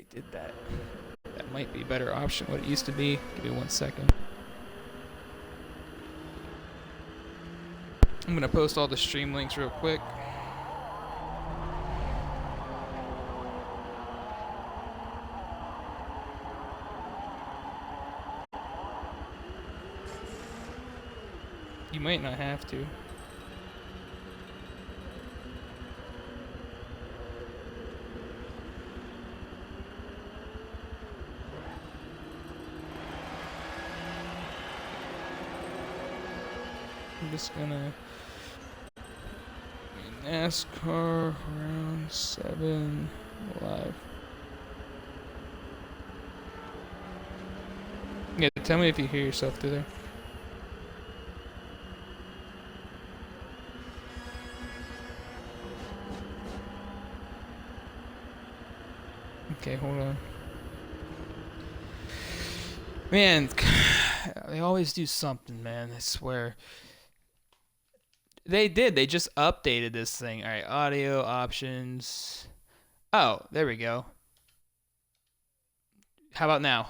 did that. That might be a better option what it used to be. Give me 1 second. I'm gonna post all the stream links real quick. You might not have to. I'm just gonna NASCAR round 7 live. Yeah, tell me if you hear yourself through there. Okay, hold on. Man, they always do something, man. I swear. They did. They just updated this thing. All right, audio options. Oh, there we go. How about now?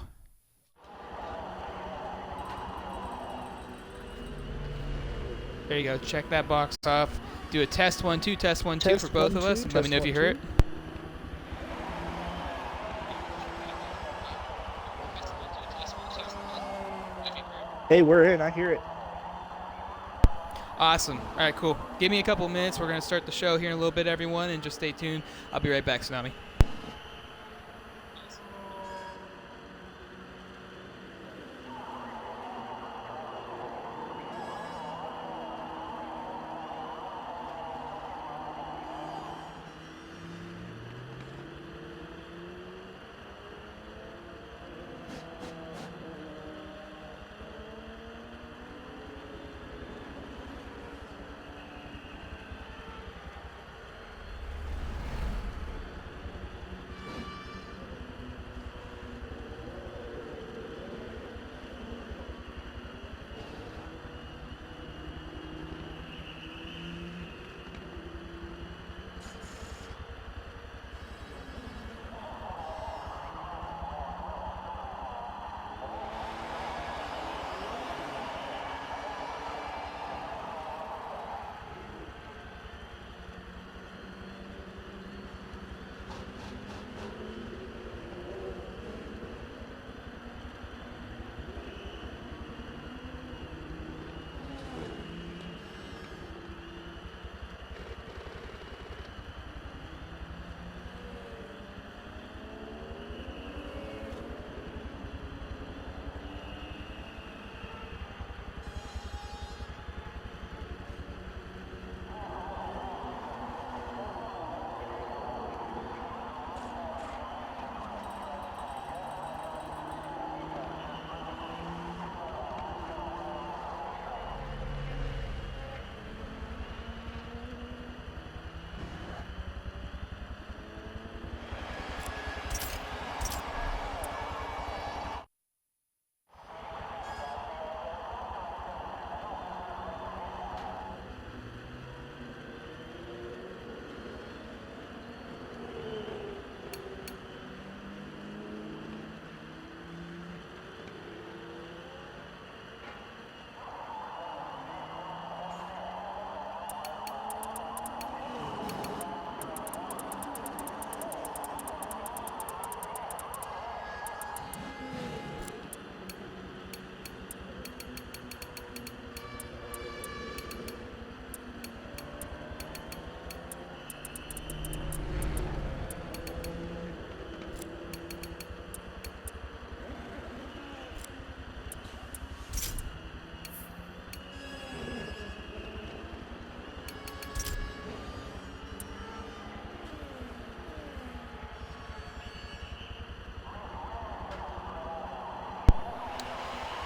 There you go. Check that box off. Do a test 1 2, test 1 2 for both of us. Let me know if you hear it. Hey, we're in. I hear it. Awesome. All right, cool. Give me a couple minutes. We're going to start the show here in a little bit, everyone, and just stay tuned. I'll be right back, Tsunami.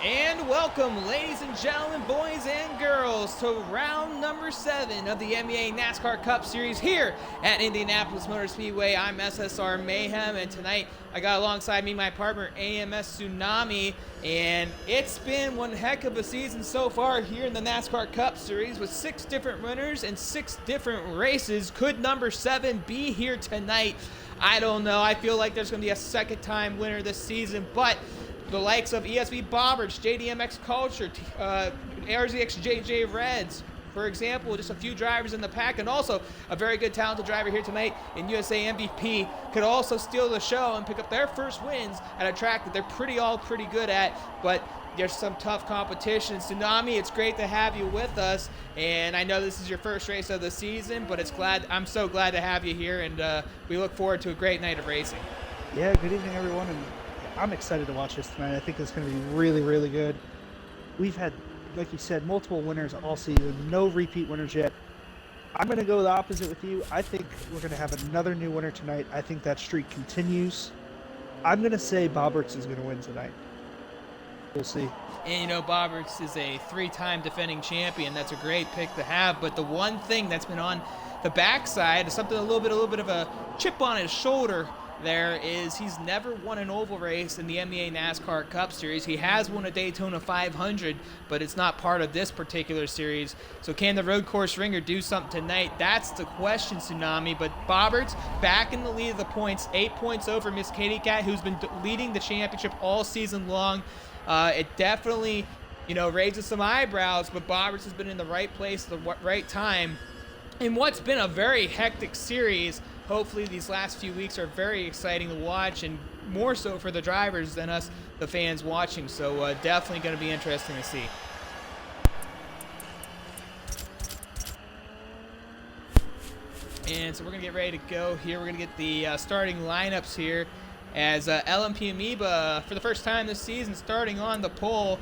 And welcome, ladies and gentlemen, boys and girls, to round number 7 of the MEA NASCAR Cup Series here at Indianapolis Motor Speedway. I'm SSR Mayhem, and tonight I got alongside me my partner AMS Tsunami, and it's been one heck of a season so far here in the NASCAR Cup Series with 6 different winners and 6 different races. Could number 7 be here tonight? I don't know. I feel like there's going to be a second-time winner this season, but the likes of ESV Bobberts, JDMX Culture, RZX JJ Reds, for example, just a few drivers in the pack, and also a very good talented driver here tonight in USA MVP could also steal the show and pick up their first wins at a track that they're pretty good at, but there's some tough competition. Tsunami, it's great to have you with us, and I know this is your first race of the season, but I'm so glad to have you here, and we look forward to a great night of racing. Yeah, good evening, everyone, and I'm excited to watch this tonight. I think it's going to be really good. We've had, like you said, multiple winners all season, no repeat winners yet. I'm going to go the opposite with you. I think we're going to have another new winner tonight. I think that streak continues. I'm going to say Bobberts is going to win tonight. We'll see. And you know, Bobberts is a 3-time defending champion. That's a great pick to have. But the one thing that's been on the backside is something a little bit of a chip on his shoulder. There is he's never won an oval race in the MEA NASCAR Cup Series. He has won a Daytona 500, but it's not part of this particular series. So can the road course ringer do something tonight? That's the question, Tsunami. But Bobberts back in the lead of the points, 8 points over Miss Katie Cat, who's been leading the championship all season long. It definitely, raises some eyebrows, but Bobberts has been in the right place at the right time in what's been a very hectic series. Hopefully these last few weeks are very exciting to watch, and more so for the drivers than us, the fans watching. So definitely going to be interesting to see. And so we're going to get ready to go here. We're going to get the starting lineups here as LMP Amoeba, for the first time this season, starting on the pole.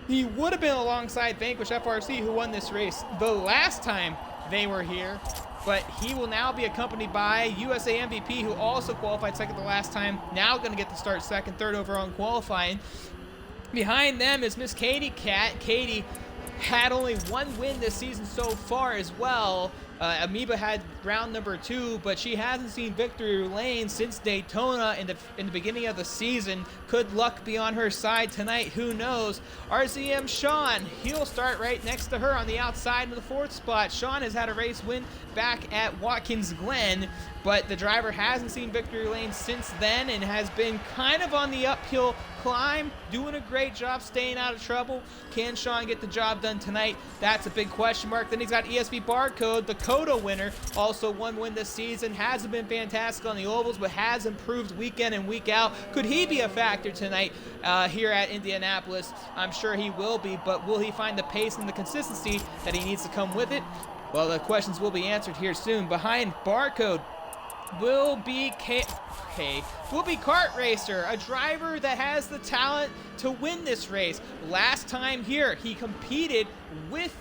He would have been alongside Vanquish FRC, who won this race the last time they were here, but he will now be accompanied by USA MVP, who also qualified second the last time, now going to get to start second, third overall in qualifying. Behind them is Miss Katie Cat. Katie had only one win this season so far as well. Amoeba had round number 2, but she hasn't seen victory lane since Daytona in the beginning of the season. Could luck be on her side tonight? Who knows? RZM Sean, he'll start right next to her on the outside of the 4th spot. Sean has had a race win back at Watkins Glen, but the driver hasn't seen victory lane since then and has been kind of on the uphill climb, doing a great job staying out of trouble. Can Sean get the job done tonight? That's a big question mark. Then he's got ESV Barcode, the Coda winner, also one win this season. Hasn't been fantastic on the ovals, but has improved week in and week out. Could he be a factor tonight here at Indianapolis? I'm sure he will be, but will he find the pace and the consistency that he needs to come with it? Well, the questions will be answered here soon. Behind Barcode will be Kart Racer, a driver that has the talent to win this race. Last time here, he competed with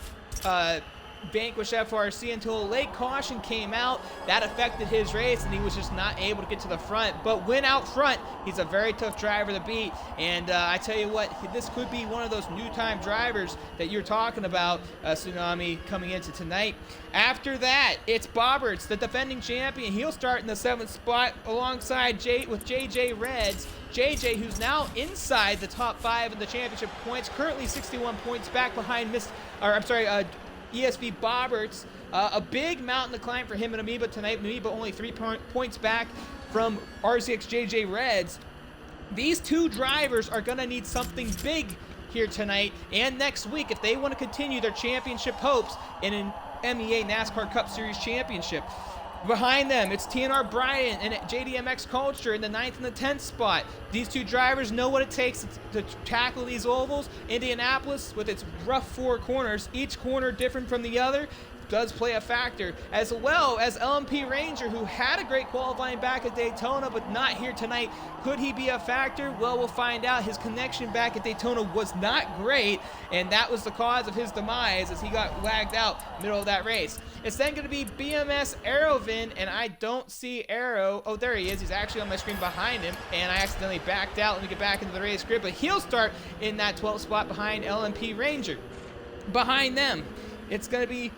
Vanquish FRC until a late caution came out. That affected his race, and he was just not able to get to the front. But when out front, he's a very tough driver to beat. And I tell you what, this could be one of those new-time drivers that you're talking about, Tsunami, coming into tonight. After that, it's Bobberts, the defending champion. He'll start in the 7th spot alongside JJ Reds. JJ, who's now inside the top 5 in the championship points, currently 61 points back behind ESV Bobberts. A big mountain to climb for him and Amoeba tonight. Amoeba only 3 points back from RZX JJ Reds. These two drivers are going to need something big here tonight and next week if they want to continue their championship hopes in an MEA NASCAR Cup Series championship. Behind them, it's TNR Bryant and JDMX Culture in the 9th and the 10th spot. These two drivers know what it takes to tackle these ovals. Indianapolis, with its rough 4 corners, each corner different from the other, does play a factor, as well as LMP Ranger, who had a great qualifying back at Daytona, but not here tonight. Could he be a factor? Well, we'll find out. His connection back at Daytona was not great, and that was the cause of his demise as he got lagged out middle of that race. It's then going to be BMS Aerovin, and I don't see Aero. Oh, there he is. He's actually on my screen behind him, and I accidentally backed out. Let me get back into the race grid, but he'll start in that 12th spot behind LMP Ranger. Behind them, it's going to be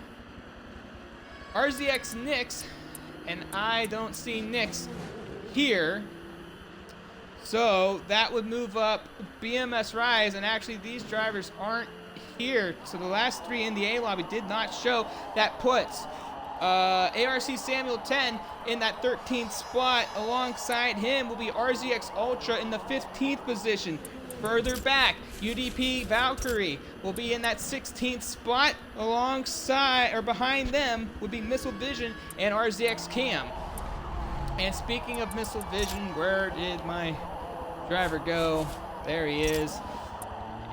RZX Nix, and I don't see Nix here. So that would move up BMS Rise, and actually these drivers aren't here. So the last 3 in the A lobby did not show. That puts ARC Samuel 10 in that 13th spot. Alongside him will be RZX Ultra in the 15th position. Further back, UDP Valkyrie will be in that 16th spot. Alongside or behind them would be Missile Vision and RZX Cam. And speaking of Missile Vision, where did my driver go? There he is.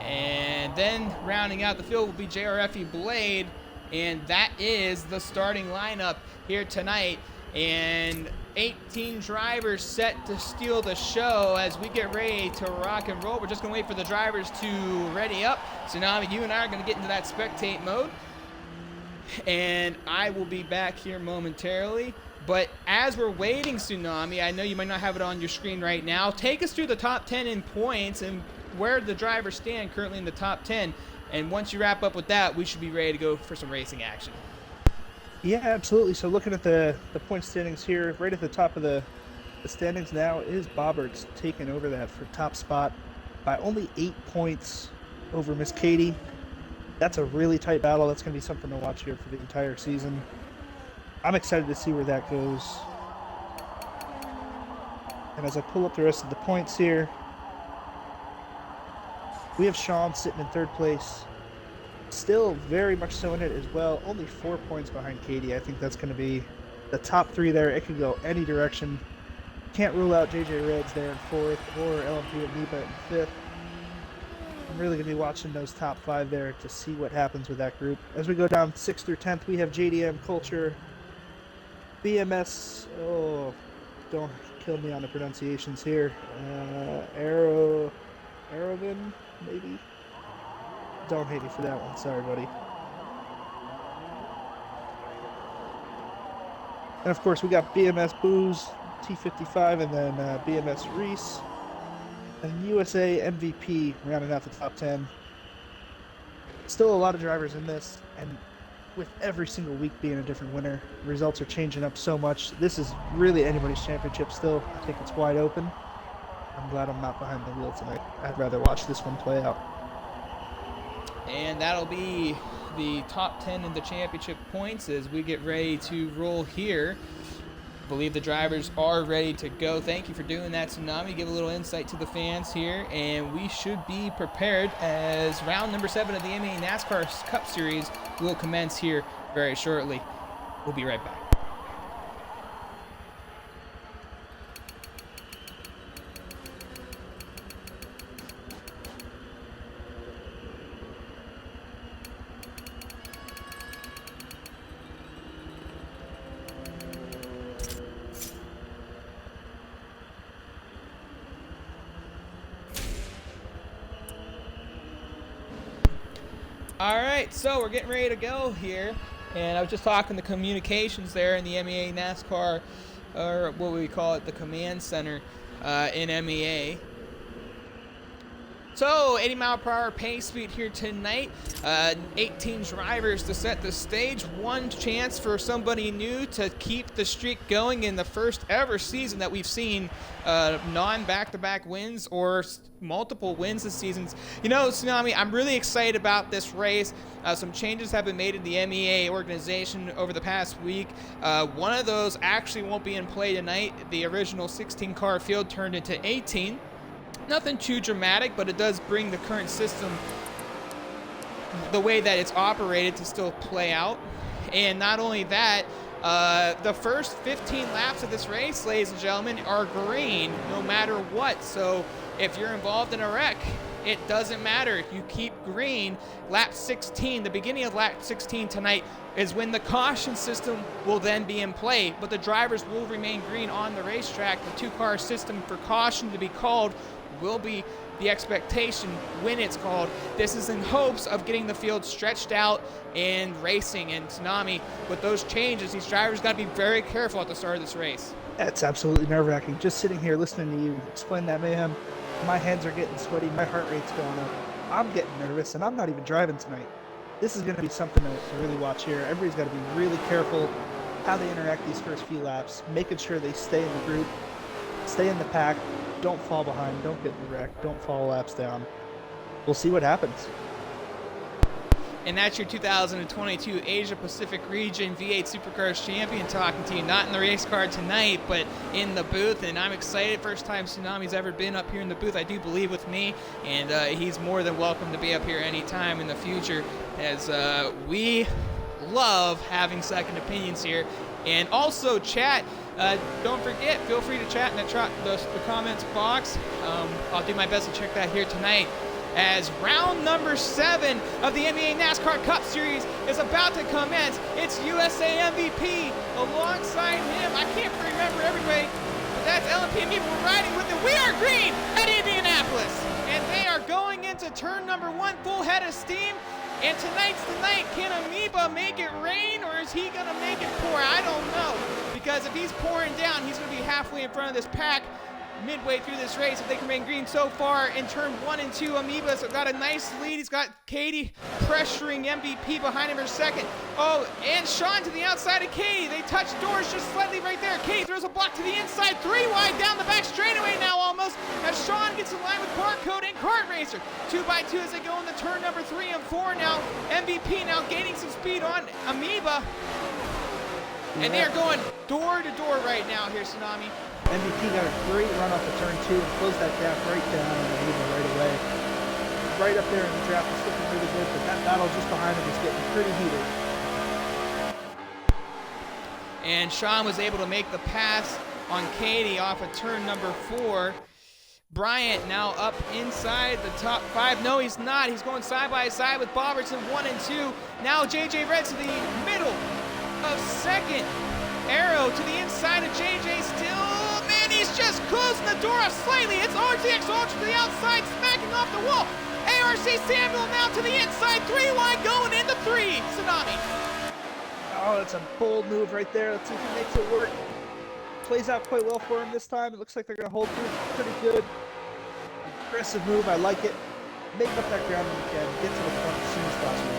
And then rounding out the field will be JRFE Blade. And that is the starting lineup here tonight. And 18 drivers set to steal the show as we get ready to rock and roll. We're just going to wait for the drivers to ready up. Tsunami, you and I are going to get into that spectate mode. And I will be back here momentarily. But as we're waiting, Tsunami, I know you might not have it on your screen right now. Take us through the top 10 in points and where the drivers stand currently in the top 10. And once you wrap up with that, we should be ready to go for some racing action. Yeah, absolutely. So looking at the point standings here, right at the top of the standings now is Bobberts taking over that for top spot by only 8 points over Miss Katie. That's a really tight battle. That's going to be something to watch here for the entire season. I'm excited to see where that goes. And as I pull up the rest of the points here, we have Sean sitting in third place. Still very much so in it as well. Only 4 points behind Katie. I think that's going to be the top three there. It could go any direction. Can't rule out JJ Reds there in fourth or LMP and Nipa in fifth. I'm really going to be watching those top five there to see what happens with that group. As we go down 6th through 10th, we have JDM, Culture, BMS, oh, don't kill me on the pronunciations here. Aerovin, maybe? Don't hate me for that one, sorry buddy. And of course we got BMS Booze, T55, and then BMS Reese. And USA MVP rounding out the top 10. Still a lot of drivers in this, and with every single week being a different winner, results are changing up so much. This is really anybody's championship still. I think it's wide open. I'm glad I'm not behind the wheel tonight. I'd rather watch this one play out. And that'll be the top 10 in the championship points as we get ready to roll here. I believe the drivers are ready to go. Thank you for doing that, Tsunami. Give a little insight to the fans here, and we should be prepared as round number 7 of the MEA NASCAR Cup Series will commence here very shortly. We'll be right back. All right, so we're getting ready to go here, and I was just talking to communications there in the MEA NASCAR, or what we call it, the command center in MEA. So 80 mile per hour pace speed here tonight, 18 drivers to set the stage, one chance for somebody new to keep the streak going in the first ever season that we've seen non-back-to-back wins or multiple wins this season. You know, Tsunami, I'm really excited about this race. Some changes have been made in the MEA organization over the past week. One of those actually won't be in play tonight. The original 16 car field turned into 18. Nothing too dramatic, but it does bring the current system, the way that it's operated, to still play out. And not only that, the first 15 laps of this race, ladies and gentlemen, are green no matter what. So if you're involved in a wreck, it doesn't matter. You keep green. Lap 16, the beginning of lap 16 tonight, is when the caution system will then be in play, but the drivers will remain green on the racetrack. The two-car system for caution to be called will be the expectation when it's called. This is in hopes of getting the field stretched out and racing. And Tsunami, with those changes, these drivers got to be very careful at the start of this race. It's absolutely nerve-wracking. Just sitting here listening to you explain that, Mayhem, my hands are getting sweaty, my heart rate's going up. I'm getting nervous, and I'm not even driving tonight. This is going to be something to really watch here. Everybody's got to be really careful how they interact these first few laps, making sure they stay in the group, stay in the pack, don't fall behind, don't get in the wreck, don't fall laps down. We'll see what happens. and that's your 2022 Asia Pacific Region V8 Supercars champion talking to you. Not in the race car tonight, but in the booth, and I'm excited. First time Tsunami's ever been up here in the booth, I do believe, with me, and he's more than welcome to be up here anytime in the future, as we love having second opinions here. And also, chat, don't forget, feel free to chat in the comments box. I'll do my best to check that here tonight, as round number 7 of the MEA NASCAR Cup Series is about to commence. It's USA MVP. Alongside him, I can't remember everybody, but that's LMP and we're riding with the We Are Green at Indianapolis. And they are going into turn number 1 full head of steam. And tonight's the night. Can Amoeba make it rain, or is he going to make it pour? I don't know. Because if he's pouring down, he's going to be halfway in front of this pack midway through this race. If they can remain green so far in turn 1 and 2, Amoeba's got a nice lead. He's got Katie pressuring MVP behind him for second. Oh, and Sean to the outside of Katie. They touch doors just slightly right there. Katie throws a block to the inside, 3 wide down the back straightaway now almost, as Sean gets in line with Barcode and Kart Racer. 2x2 as they go into turn number 3 and 4 now. MVP now gaining some speed on Amoeba. And they are going door to door right now here, Tsunami. MVP got a great run off of turn 2 and closed that gap right down on Amoeba right away. Right up there in the draft, it's looking really good, but that battle just behind him is getting pretty heated. And Sean was able to make the pass on Katie off of turn number 4. Bryant now up inside the top 5. No, he's not. He's going side by side with Bobertson 1 and 2. Now JJ Red to the middle of second. Arrow to the inside of JJ still. Man, he's just closing the door off slightly. It's RTX Ultra to the outside, smacking off the wall. ARC Samuel now to the inside, 3 wide going into 3. Tsunami. Oh, that's a bold move right there. Let's see if he makes it work. Plays out quite well for him this time. It looks like they're going to hold through pretty good. Aggressive move, I like it. Make up that ground when you can. Get to the front as soon as possible.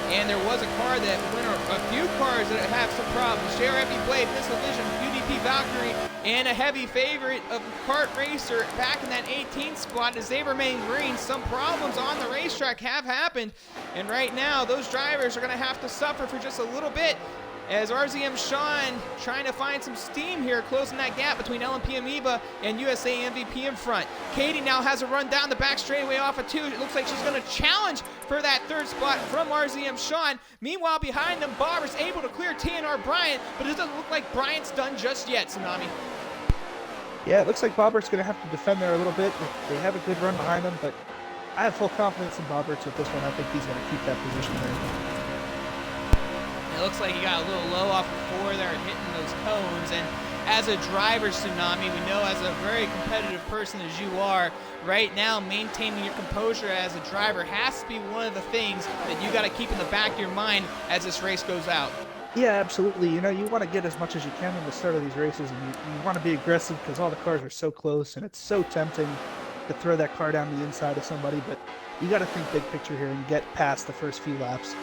And there was a car that went, or a few cars that have some problems. JRFE Blade, Missile Vision, UDP Valkyrie, and a heavy favorite of Kart Racer back in that 18th spot as they remain green. Some problems on the racetrack have happened, and right now those drivers are going to have to suffer for just a little bit, as RZM Sean trying to find some steam here, closing that gap between LMP Amoeba and USA MVP in front. Katie now has a run down the back straightaway off of 2. It looks like she's going to challenge for that 3rd spot from RZM Sean. Meanwhile, behind them, Bobber's able to clear TNR Bryant, but it doesn't look like Bryant's done just yet, Tsunami. Yeah, it looks like Bobbert's going to have to defend there a little bit. They have a good run behind them, but I have full confidence in Bobberts with this one. I think he's going to keep that position there. It looks like he got a little low off the 4 there, hitting those cones. And as a driver, Tsunami, we know as a very competitive person as you are, right now maintaining your composure as a driver has to be one of the things that you got to keep in the back of your mind as this race goes out. Yeah, absolutely. You know, you want to get as much as you can in the start of these races, and you want to be aggressive because all the cars are so close, and it's so tempting to throw that car down the inside of somebody, but you got to think big picture here and get past the first few laps.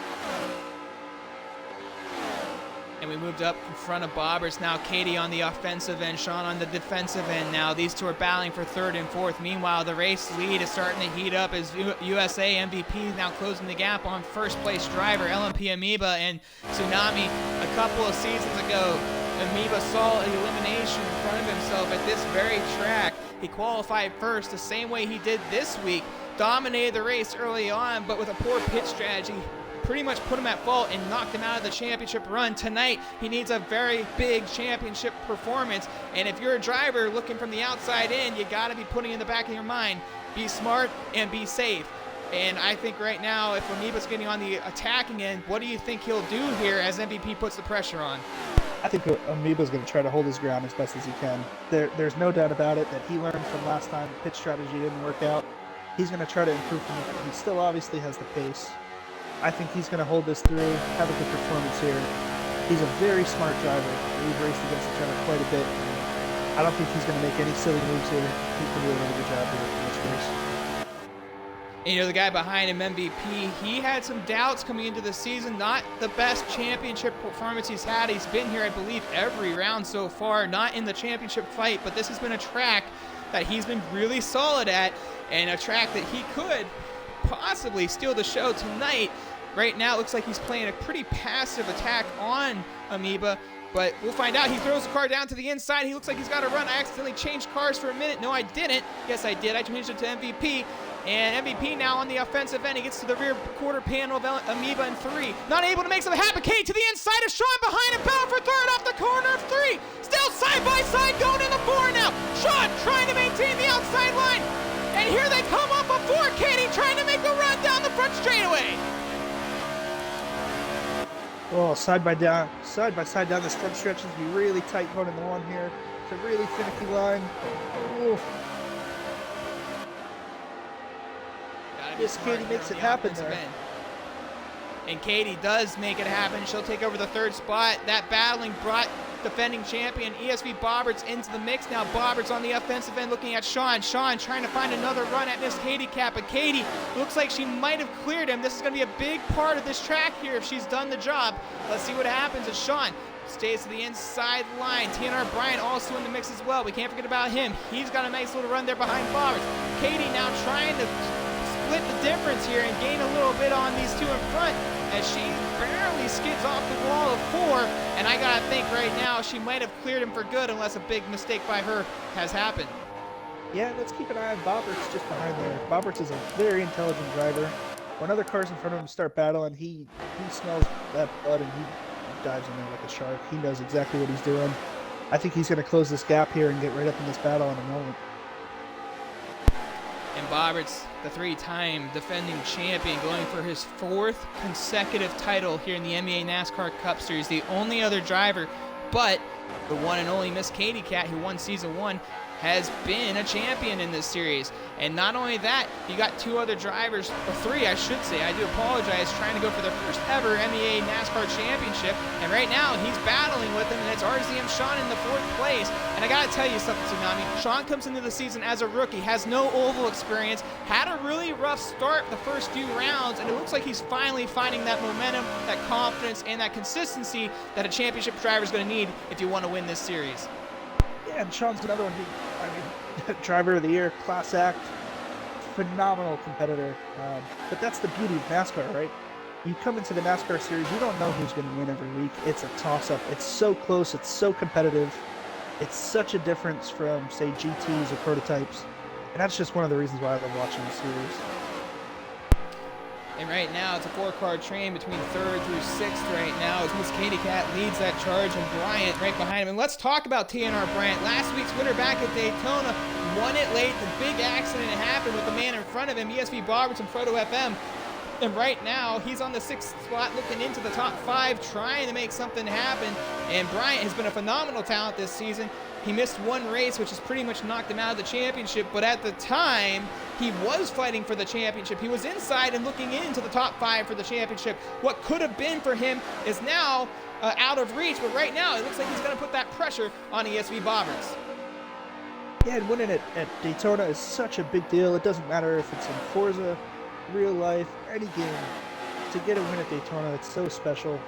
And we moved up in front of Bobbers. Now Katie on the offensive end, Sean on the defensive end now. These two are battling for 3rd and 4th. Meanwhile, the race lead is starting to heat up as USA MVP now closing the gap on 1st place driver LMP Amoeba and Tsunami. A couple of seasons ago, Amoeba saw an elimination in front of himself at this very track. He qualified first the same way he did this week. Dominated the race early on, but with a poor pit strategy, pretty much put him at fault and knocked him out of the championship run. Tonight, he needs a very big championship performance. And if you're a driver looking from the outside in, you got to be putting in the back of your mind, be smart and be safe. And I think right now, if Amoeba's getting on the attacking end, what do you think he'll do here as MVP puts the pressure on? I think Amoeba's going to try to hold his ground as best as he can. There's no doubt about it that he learned from last time the pit strategy didn't work out. He's going to try to improve from it. He still obviously has the pace. I think he's going to hold this through, have a good performance here. He's a very smart driver. We've raced against each other quite a bit. I don't think he's going to make any silly moves here. He can do a really good job here in this race. And you know, the guy behind him, MVP, he had some doubts coming into the season. Not the best championship performance he's had. He's been here, I believe, every round so far. Not in the championship fight, but this has been a track that he's been really solid at, and a track that he could possibly steal the show tonight. Right now, it looks like he's playing a pretty passive attack on Amoeba, but we'll find out. He throws the car down to the inside. He looks like he's got to run. I accidentally changed cars for a minute. No, I didn't. Yes, I did. I changed it to MVP. And MVP now on the offensive end. He gets to the rear quarter panel of Amoeba in 3. Not able to make something happen. Kate to the inside of Sean behind him. Bound for third off the corner of 3. Still side by side going in the 4 now. Sean trying to maintain the outside line. And here they come off of 4. Katie trying to make a run down the front straightaway. Oh, side by side down this front stretch is be really tight going in the 1 here. It's a really finicky line. Ooh. Yes, Katie makes it happen there. And Katie does make it happen. She'll take over the 3rd spot. That battling brought defending champion ESV Bobberts into the mix. Now Bobberts on the offensive end looking at Sean. Sean trying to find another run at Miss Katie Cat, but Katie looks like she might have cleared him. This is going to be a big part of this track here if she's done the job. Let's see what happens as Sean stays to the inside line. TNR Bryant also in the mix as well. We can't forget about him. He's got a nice little run there behind Bobberts. Katie now trying to split the difference here and gain a little bit on these 2 in front as she barely skids off the wall of 4. And I gotta think right now she might have cleared him for good unless a big mistake by her has happened. Yeah, let's keep an eye on Bobberts just behind there. Bobberts is a very intelligent driver. When other cars in front of him start battling, he smells that blood and he dives in there like a shark. He knows exactly what he's doing. I think he's going to close this gap here and get right up in this battle in a moment. And Bobberts, the 3-time defending champion, going for his 4th consecutive title here in the MEA NASCAR Cup Series. The only other driver, but the one and only Miss Katie Cat, who won Season 1, has been a champion in this series. And not only that, you got 2 other drivers, or 3 I should say, I do apologize, trying to go for their first ever MEA NASCAR championship. And right now, he's battling with him, and it's RZM Sean in the 4th place. And I gotta tell you something, Tsunami. Sean comes into the season as a rookie, has no oval experience, had a really rough start the first few rounds, and it looks like he's finally finding that momentum, that confidence, and that consistency that a championship driver is gonna need if you want to win this series. Yeah, and Sean's another one driver of the year, class act, phenomenal competitor. But that's the beauty of NASCAR, right? You come into the NASCAR series, you don't know who's going to win every week. It's a toss-up. It's so close. It's so competitive. It's such a difference from, say, GTs or prototypes. And that's just one of the reasons why I love watching the series. And right now, it's a 4-car train between 3rd through 6th right now as Miss Katie Cat leads that charge and Bryant right behind him. And let's talk about TNR Bryant. Last week's winner back at Daytona won it late. The big accident happened with the man in front of him, ESV Bobberts and Proto FM. And right now, he's on the 6th spot looking into the top 5, trying to make something happen. And Bryant has been a phenomenal talent this season. He missed 1 race, which has pretty much knocked him out of the championship, but at the time, he was fighting for the championship. He was inside and looking into the top 5 for the championship. What could have been for him is now out of reach, but right now, it looks like he's going to put that pressure on ESV Bobberts. Yeah, and winning at Daytona is such a big deal. It doesn't matter if it's in Forza, real life, any game. To get a win at Daytona, it's so special.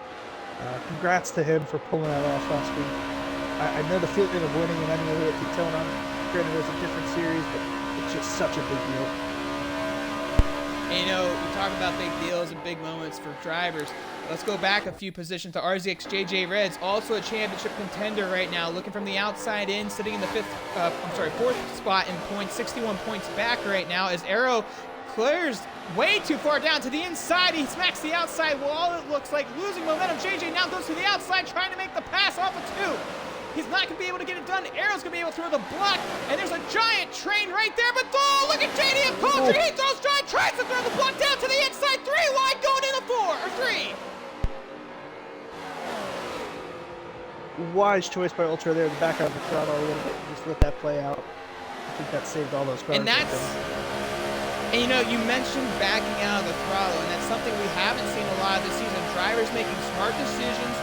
Congrats to him for pulling that off last week. I know the feeling of winning in MEA at Daytona. Granted, it was a different series, but it's just such a big deal. And, you know, you talk about big deals and big moments for drivers. Let's go back a few positions to RZX JJ Reds, also a championship contender right now, looking from the outside in, sitting in the 4th spot in points, 61 points back right now as Arrow clears way too far down to the inside. He smacks the outside wall. It looks like losing momentum. JJ now goes to the outside, trying to make the pass off of 2. He's not going to be able to get it done. Arrow's going to be able to throw the block, and there's a giant train right there, but oh, look at JDM Coulter. He throws John, tries to throw the block down to the inside. 3 wide, going in the 4, or 3. Wise choice by Ultra there to back out of the throttle a little bit and just let that play out. I think that saved all those cars. And you know, you mentioned backing out of the throttle, and that's something we haven't seen a lot this season. Drivers making smart decisions.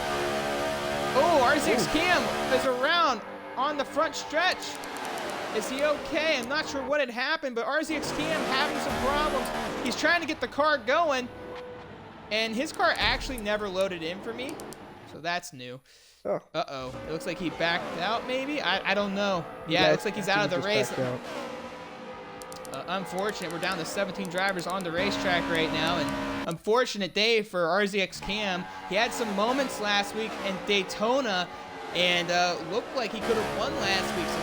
Oh, RZX Cam is around on the front stretch. Is he okay? I'm not sure what had happened, but RZX Cam having some problems. He's trying to get the car going, and his car actually never loaded in for me, so that's new. Oh. Uh-oh. It looks like he backed out, maybe? I don't know. Yeah, it looks like he's out of the race. unfortunate. We're down to 17 drivers on the racetrack right now, and unfortunate day for RZX Cam. He had some moments last week in Daytona, and looked like he could have won last week. So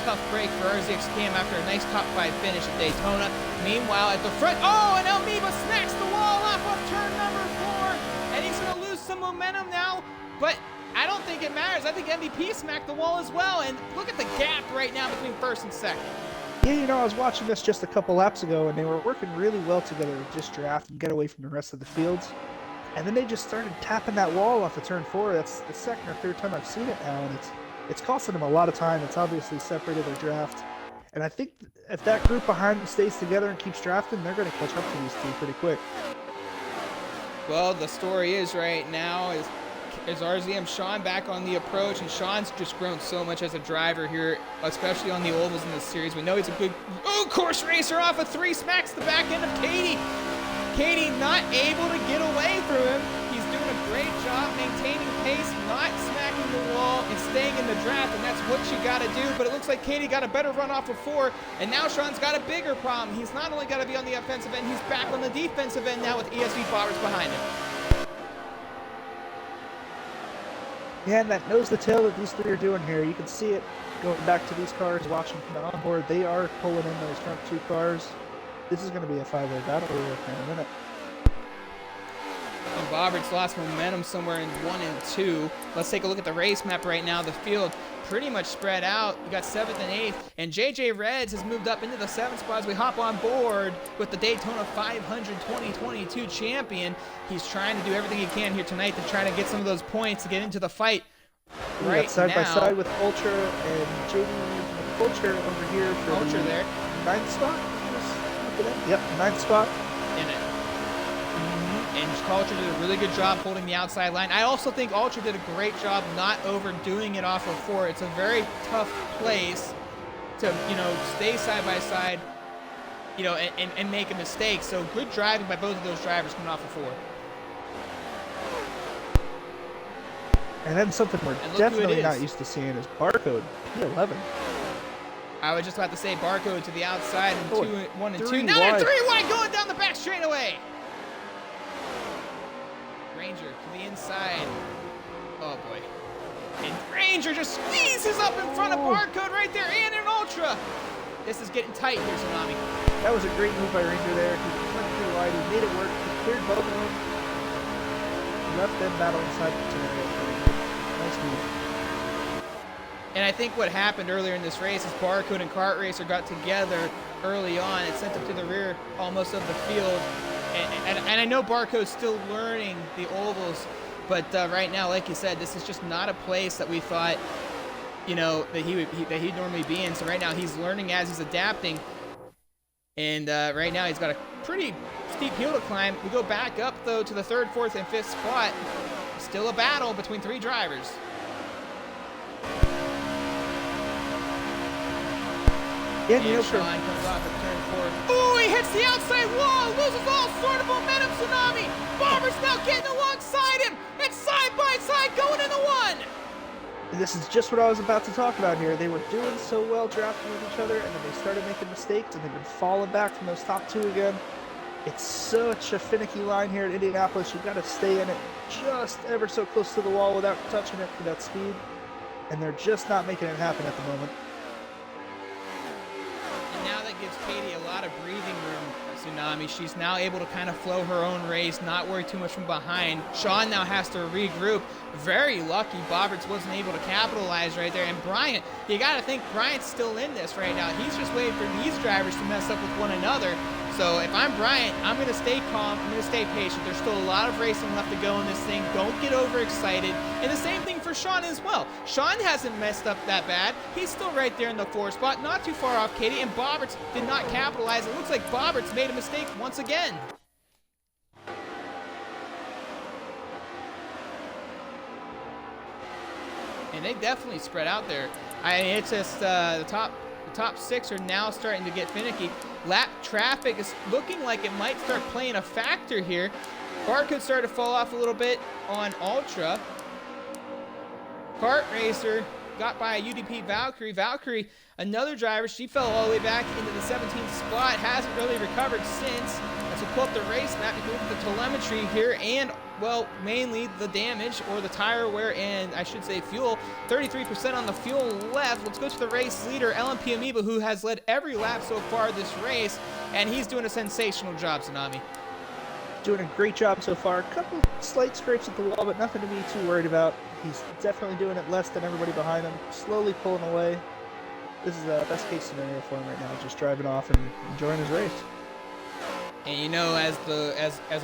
tough break for RZX Cam after a nice top 5 finish at Daytona. Meanwhile, at the front, and Almeba snacks the wall off of turn number 4, and he's going to lose some momentum now, but I don't think it matters. I think MVP smacked the wall as well, and look at the gap right now between first and second. Yeah, I was watching this just a couple laps ago, and they were working really well together to just draft and get away from the rest of the fields. And then they just started tapping that wall off of turn 4. That's the second or third time I've seen it now, and it's costing them a lot of time. It's obviously separated their draft. And I think if that group behind them stays together and keeps drafting, they're going to catch up to these two pretty quick. Well, the story is right now is RZM Sean back on the approach, and Sean's just grown so much as a driver here, especially on the ovals in this series. We know he's a good course racer. Off of 3, smacks the back end of Katie. Katie not able to get away from him. He's doing a great job maintaining pace, not smacking the wall, and staying in the draft, and that's what you got to do. But it looks like Katie got a better run off of 4, and now Sean's got a bigger problem. He's not only got to be on the offensive end, he's back on the defensive end now with ESV Bobbers behind him. Yeah, and that nose to tail that these 3 are doing here, you can see it going back to these cars, watching from the onboard. They are pulling in those front 2 cars. This is going to be a 5-way battle here in a minute. And Bobbert's lost momentum somewhere in 1 and 2. Let's take a look at the race map right now. The field pretty much spread out. You got 7th and 8th, and JJ Reds has moved up into the 7th spot as we hop on board with the Daytona 500 2022 champion. He's trying to do everything he can here tonight to try to get some of those points to get into the fight. Right side now, by side with Ultra and JD Ultra over here for Ultra there. 9th spot. Yep, 9th spot. And Ultra did a really good job holding the outside line. I also think Ultra did a great job not overdoing it off of 4. It's a very tough place to, stay side by side, and make a mistake. So good driving by both of those drivers coming off of 4. And then something we're definitely not used to seeing is Barcode, P11. I was just about to say Barcode to the outside and 1 and 2. Now wide. they're 3 wide going down the back straightaway. Ranger to the inside. Oh boy. And Ranger just squeezes up in front of Barcode right there, and an Ultra. This is getting tight here, Tsunami. That was a great move by Ranger there. He went 3 wide, he made it work, he cleared both of them. He left them battle inside the turn. Nice move. And I think what happened earlier in this race is Barcode and Kart Racer got together early on. It sent them to the rear almost of the field. And I know Barcode's still learning the ovals, but right now, like you said, this is just not a place that we thought, that he'd normally be in. So right now, he's learning as he's adapting. And right now, he's got a pretty steep hill to climb. We go back up, though, to the 3rd, 4th, and 5th spot. Still a battle between 3 drivers. Yeah, and Sean comes off at turn 4. Ooh, he hits the outside wall, loses all sort of momentum. Tsunami. Bobber's now getting alongside him. It's side by side going into 1. And this is just what I was about to talk about here. They were doing so well drafting with each other, and then they started making mistakes, and they've been falling back from those top 2 again. It's such a finicky line here at Indianapolis. You've got to stay in it just ever so close to the wall without touching it for that speed. And they're just not making it happen at the moment. And now that gives Katie a lot of breathing room, Tsunami. She's now able to kind of flow her own race, not worry too much from behind. Sean now has to regroup. Very lucky Bobberts wasn't able to capitalize right there. And Bryant, you got to think Bryant's still in this right now. He's just waiting for these drivers to mess up with one another. So if I'm Bryant, I'm going to stay calm. I'm going to stay patient. There's still a lot of racing left to go in this thing. Don't get overexcited. And the same thing for Sean as well. Sean hasn't messed up that bad. He's still right there in the 4th spot, not too far off Katie. And Bobberts did not capitalize. It looks like Bobberts made a mistake once again. And they definitely spread out there. I mean, it's just the top 6 are now starting to get finicky. Lap traffic is looking like it might start playing a factor here. Barcode started to fall off a little bit on Ultra. Kart Racer got by a UDP Valkyrie. Valkyrie, another driver, she fell all the way back into the 17th spot, hasn't really recovered since. As we pull up the race map, you can look at the telemetry here and, well, mainly the damage or the tire wear and I should say fuel. 33% on the fuel left. Let's go to the race leader, LMP Amoeba, who has led every lap so far this race, and he's doing a sensational job, Tsunami. Doing a great job so far. A couple slight scrapes at the wall, but nothing to be too worried about. He's definitely doing it less than everybody behind him, slowly pulling away. This is the best case scenario for him right now, just driving off and enjoying his race. And you know, as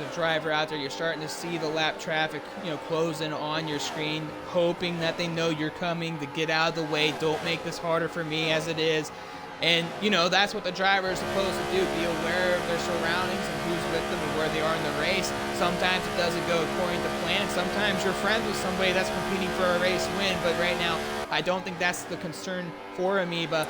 a driver out there, you're starting to see the lap traffic, you know, closing on your screen, hoping that they know you're coming to get out of the way. Don't make this harder for me as it is. And, you know, that's what the driver is supposed to do, be aware of their surroundings and who's with them and where they are in the race. Sometimes it doesn't go according to plan, and sometimes you're friends with somebody that's competing for a race win, but right now, I don't think that's the concern for Amoeba.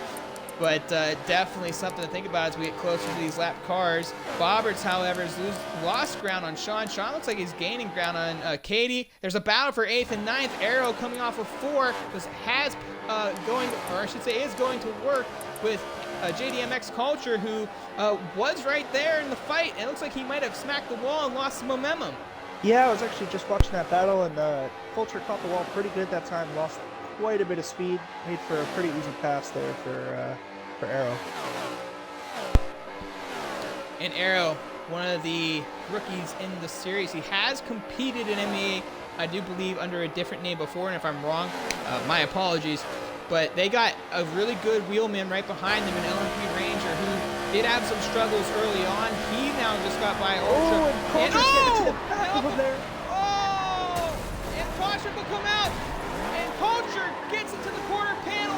But definitely something to think about as we get closer to these lap cars. Bobberts, however, has lost ground on Sean. Sean looks like he's gaining ground on Katie. There's a battle for 8th and 9th. Arrow coming off of 4. This has is going to work with JDMX Culture, who was right there in the fight. And it looks like he might have smacked the wall and lost some momentum. Yeah, I was actually just watching that battle, and Culture caught the wall pretty good that time. Lost quite a bit of speed. Made for a pretty easy pass there for Arrow. And Arrow, one of the rookies in the series, he has competed in MEA, I do believe, under a different name before, and if I'm wrong, my apologies. But they got a really good wheelman right behind them, an LMP Ranger, who did have some struggles early on. He now just got by Ultra. And Culture's getting to the back of him there. Oh! And Caution will come out. And Culture gets into the quarter panel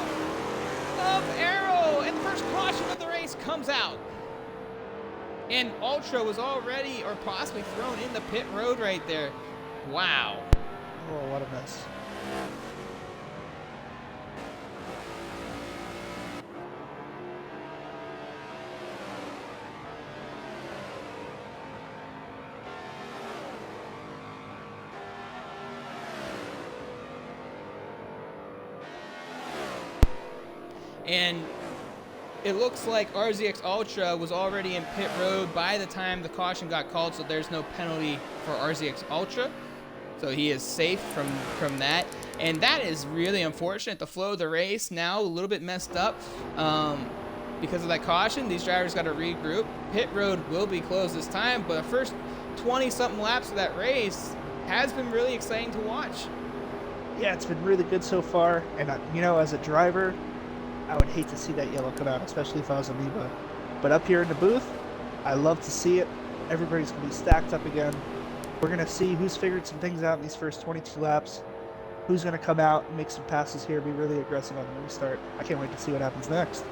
of Arrow. And the first caution of the race comes out. And Ultra was already or possibly thrown in the pit road right there. Wow. Oh, what a mess. And it looks like RZX Ultra was already in pit road by the time the caution got called, so there's no penalty for RZX Ultra. So he is safe from that. And that is really unfortunate. The flow of the race now a little bit messed up because of that caution. These drivers got to regroup. Pit road will be closed this time, but the first 20-something laps of that race has been really exciting to watch. Yeah, it's been really good so far. And, you know, as a driver, I would hate to see that yellow come out, especially if I was Amoeba. But up here in the booth, I love to see it. Everybody's going to be stacked up again. We're going to see who's figured some things out in these first 22 laps. Who's going to come out and make some passes here, be really aggressive on the restart. I can't wait to see what happens next.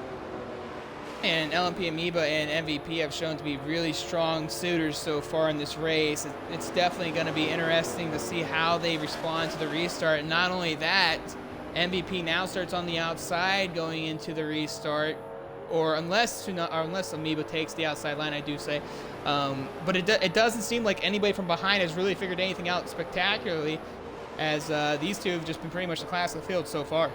And LMP Amoeba and MVP have shown to be really strong suitors so far in this race. It's definitely going to be interesting to see how they respond to the restart. And not only that, MVP now starts on the outside going into the restart, or unless Amoeba takes the outside line, I do say. But it doesn't seem like anybody from behind has really figured anything out spectacularly, as these two have just been pretty much the class of the field so far.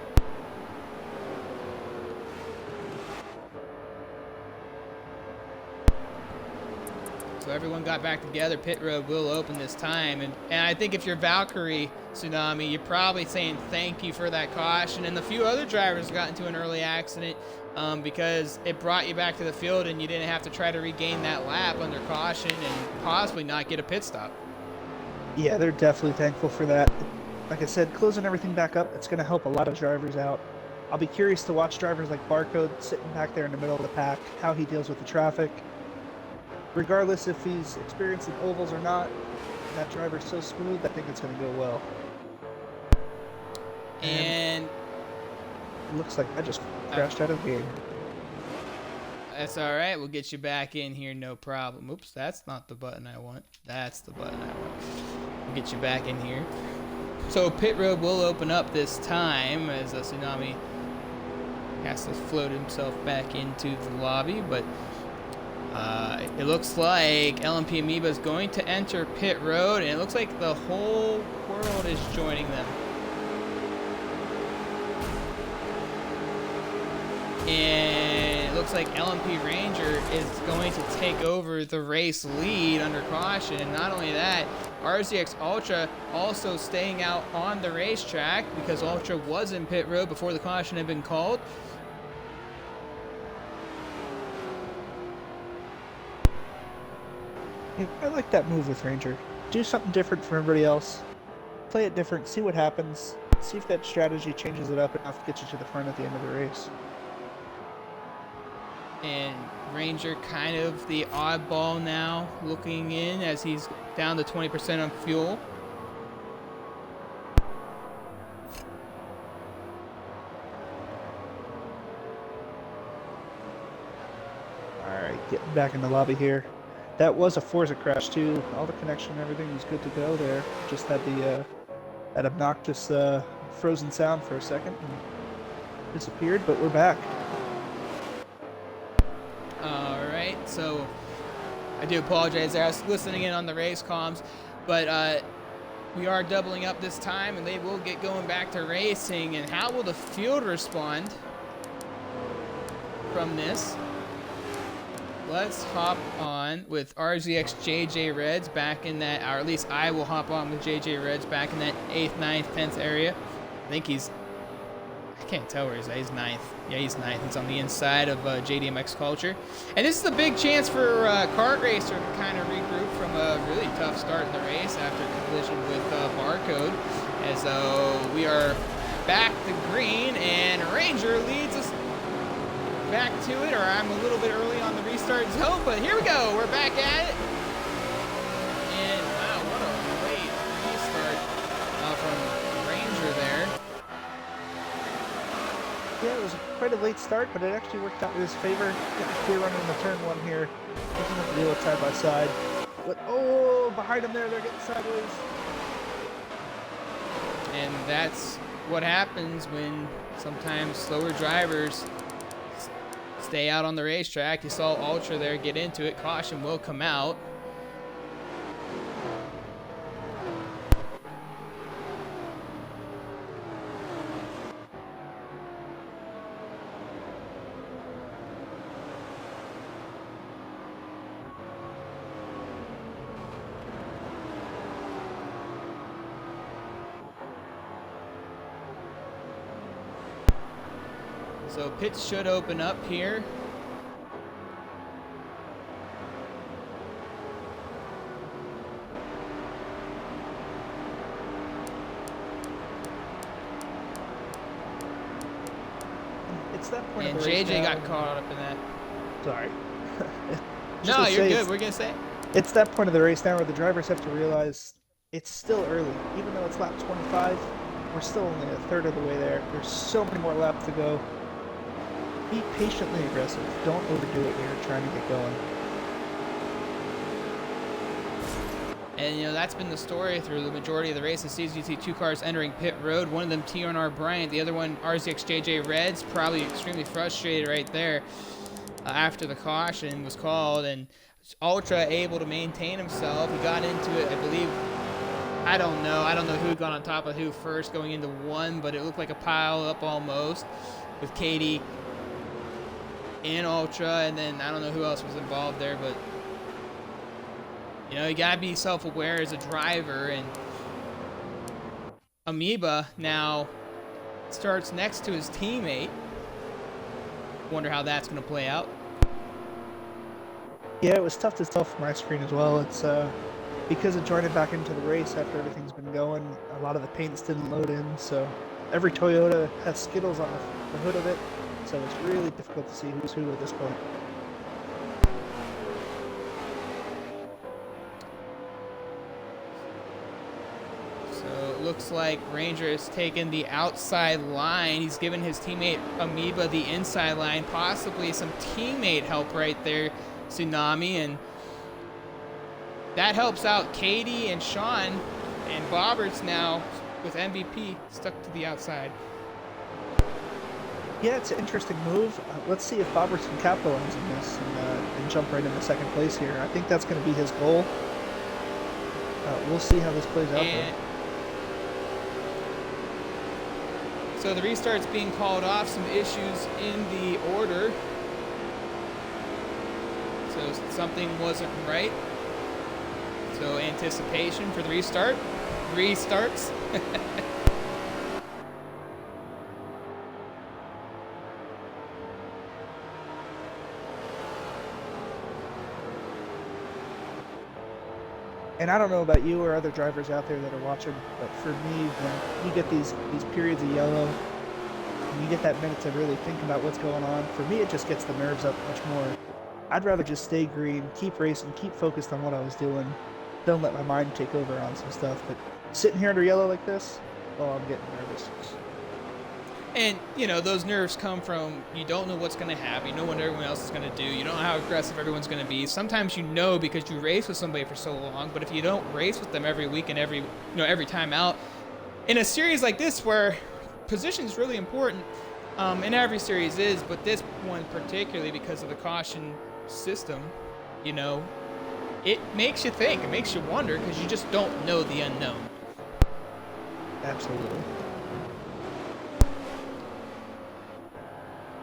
So everyone got back together. Pit road will open this time. And I think if you're Valkyrie, Tsunami, you're probably saying thank you for that caution. And the few other drivers got into an early accident because it brought you back to the field and you didn't have to try to regain that lap under caution and possibly not get a pit stop. Yeah, they're definitely thankful for that. Like I said, closing everything back up, it's going to help a lot of drivers out. I'll be curious to watch drivers like Barcode sitting back there in the middle of the pack, how he deals with the traffic. Regardless if he's experiencing ovals or not, that driver's so smooth, I think it's going to go well. And it looks like I just crashed out of the game. That's all right. We'll get you back in here, no problem. Oops, that's not the button I want. That's the button I want. We'll get you back in here. So pit road will open up this time as a Tsunami has to float himself back into the lobby, but it looks like LMP Amoeba is going to enter pit road, and it looks like the whole world is joining them. And it looks like LMP Ranger is going to take over the race lead under caution. And not only that, RZX Ultra also staying out on the racetrack because Ultra was in pit road before the caution had been called. Yeah, I like that move with Ranger. Do something different from everybody else. Play it different, see what happens. See if that strategy changes it up enough to get you to the front at the end of the race. And Ranger kind of the oddball now looking in as he's down to 20% on fuel. Alright, getting back in the lobby here. That was a Forza crash too. All the connection and everything was good to go there. Just had the that obnoxious frozen sound for a second and disappeared, but we're back. Alright, so I do apologize there. I was listening in on the race comms, but we are doubling up this time and they will get going back to racing. And how will the field respond from this? Let's hop on with RZX JJ Reds back in that, or at least I will hop on with JJ Reds back in that 8th, 9th, 10th area. I think he's, I can't tell where he's at. He's 9th. Yeah, he's 9th. He's on the inside of JDMX Culture. And this is a big chance for Kart Racer to kind of regroup from a really tough start in the race after collision with Barcode. As we are back to green and Ranger leads us back to it, or I'm a little bit early on the restart zone, but here we go. We're back at it. And wow, what a great restart from Ranger there. Yeah, it was quite a late start, but it actually worked out in his favor. Getting clear running in the turn one here. Doesn't have to deal with side by side. But oh, behind him there, they're getting sideways. And that's what happens when sometimes slower drivers stay out on the racetrack. You saw Ultra there get into it. Caution will come out. So pits should open up here. It's that point And of the race JJ now. got caught up in that. Sorry. No, you're good. We're gonna say. It's that point of the race now where the drivers have to realize it's still early. Even though it's lap 25, we're still only a third of the way there. There's so many more laps to go. Be patiently aggressive. Don't overdo it when you're trying to get going. And, you know, that's been the story through the majority of the race. This season, you see two cars entering pit road. One of them, TRNR Bryant. The other one, RZX JJ Reds. Probably extremely frustrated right there after the caution was called. And Ultra able to maintain himself. He got into it, I believe. I don't know who got on top of who first going into one, but it looked like a pile up almost with Katie and Ultra. And then I don't know who else was involved there, but you know, you gotta be self-aware as a driver. And Amoeba now starts next to his teammate. Wonder how that's gonna play out. Yeah, it was tough to tell from my screen as well. It's because of joining back into the race after everything's been going, a lot of the paints didn't load in, so every Toyota has Skittles on the hood of it, so it's really difficult to see who's who at this point. Looks like Ranger has taken the outside line. He's given his teammate Amoeba the inside line, possibly some teammate help right there, Tsunami, and that helps out Katie and Sean, and Bobberts now with MVP stuck to the outside. Yeah, it's an interesting move. Let's see if Bobberts can capitalize on this and jump right into second place here. I think that's going to be his goal. We'll see how this plays out. So the restart's being called off, some issues in the order. So something wasn't right. So anticipation for the restart. Restarts. And I don't know about you or other drivers out there that are watching, but for me, when you get these periods of yellow, and you get that minute to really think about what's going on, for me it just gets the nerves up much more. I'd rather just stay green, keep racing, keep focused on what I was doing. Don't let my mind take over on some stuff. But sitting here under yellow like this, oh, I'm getting nervous. And, you know, those nerves come from you don't know what's going to happen. You know what everyone else is going to do. You don't know how aggressive everyone's going to be. Sometimes you know because you race with somebody for so long, but if you don't race with them every week and every time out, in a series like this where position is really important, and every series is, but this one particularly because of the caution system, you know, it makes you think. It makes you wonder because you just don't know the unknown. Absolutely.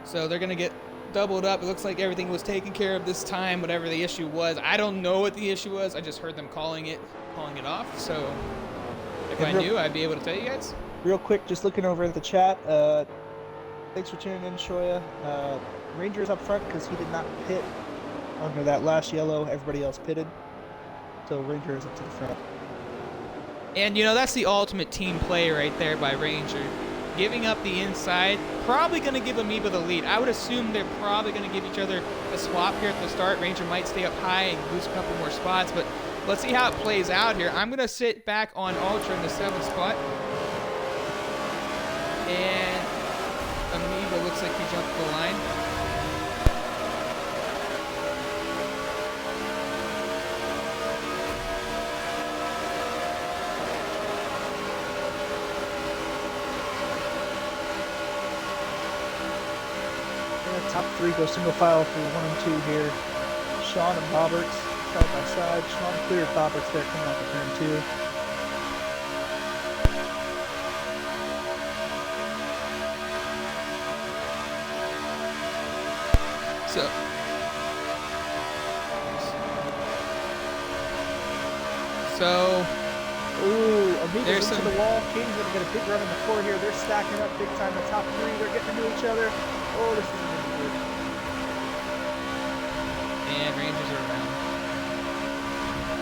So they're going to get doubled up. It looks like everything was taken care of this time, whatever the issue was. I don't know what the issue was. I just heard them calling it off. So if I knew, I'd be able to tell you guys. Real quick, just looking over at the chat. Thanks for tuning in, Shoya. Ranger's up front because he did not pit under that last yellow. Everybody else pitted. So Ranger is up to the front. And, you know, that's the ultimate team play right there by Ranger. Giving up the inside, probably going to give Amoeba the lead. I would assume they're probably going to give each other a swap here at the start. Ranger might stay up high and lose a couple more spots, but let's see how it plays out here. I'm going to sit back on Ultra in the 7th spot. And Amoeba looks like he jumped the line. Top 3 go single file through 1 and 2 here. Sean and Roberts side by side. Sean cleared Roberts there coming off of turn 2. Ooh, Amoeba's into the wall. Katie's going to get a big run in the 4 here. They're stacking up big time. The top 3, they're getting into each other. Oh, this is going to be good. And Rangers are around.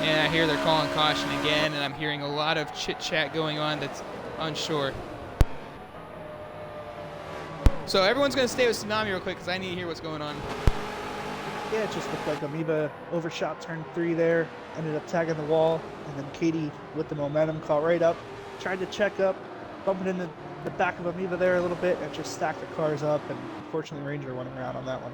And I hear they're calling caution again, and I'm hearing a lot of chit-chat going on that's unsure. So everyone's going to stay with Tsunami real quick because I need to hear what's going on. Yeah, it just looked like Amoeba overshot turn 3 there, ended up tagging the wall, and then Katie, with the momentum, caught right up, tried to check up, bumping into the back of Amoeba there a little bit, and just stacked the cars up, and unfortunately Ranger went around on that one.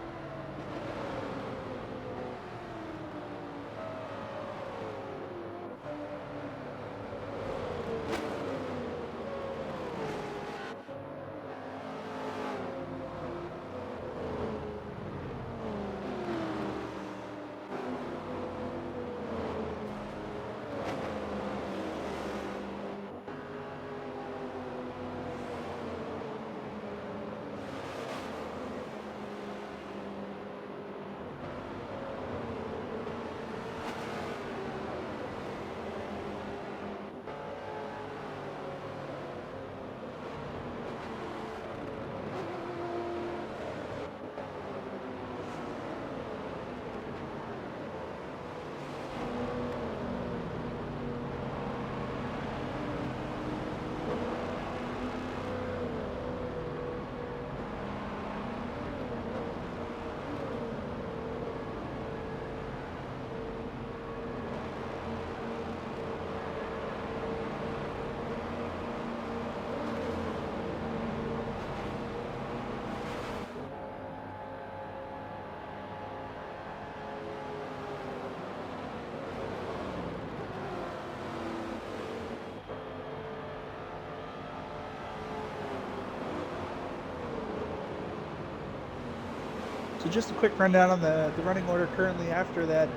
So just a quick rundown on the running order currently after that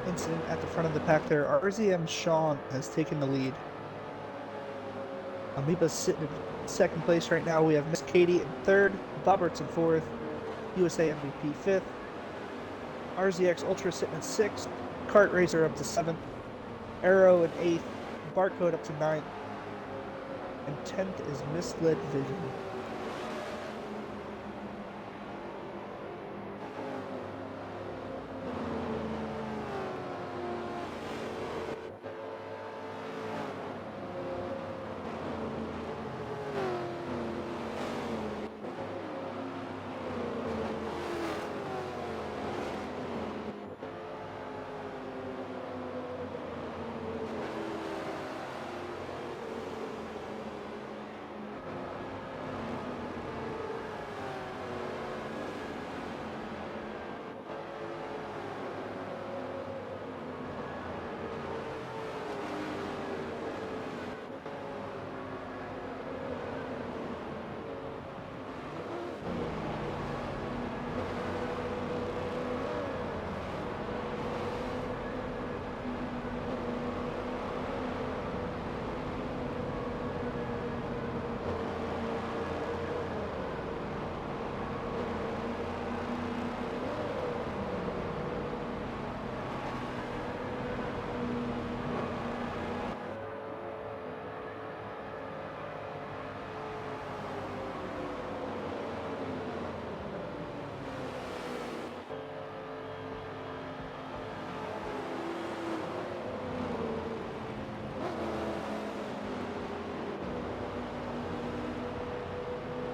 incident at the front of the pack there. RZM Sean has taken the lead. Amoeba's sitting in second place right now. We have Miss Katie in third, Boberts in fourth, USA MVP fifth, RZX Ultra sitting in sixth, Kart Racer up to seventh, Arrow in eighth, Barcode up to ninth, and 10th is Misled Vision.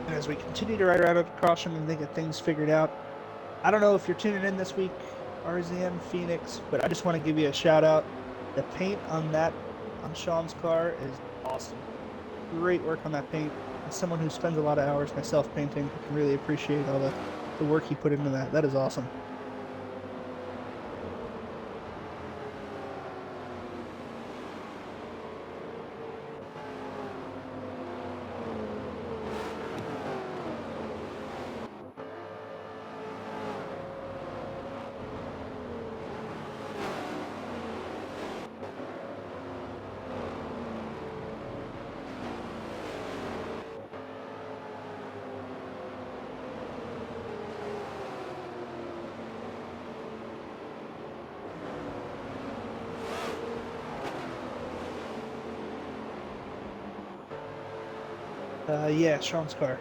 As we continue to ride around at caution and get things figured out. I don't know if you're tuning in this week, RZM Phoenix, but I just want to give you a shout out. The paint on Sean's car is awesome. Great work on that paint. As someone who spends a lot of hours myself painting, I can really appreciate all the work he put into that. That is awesome. Yeah, Sean's car.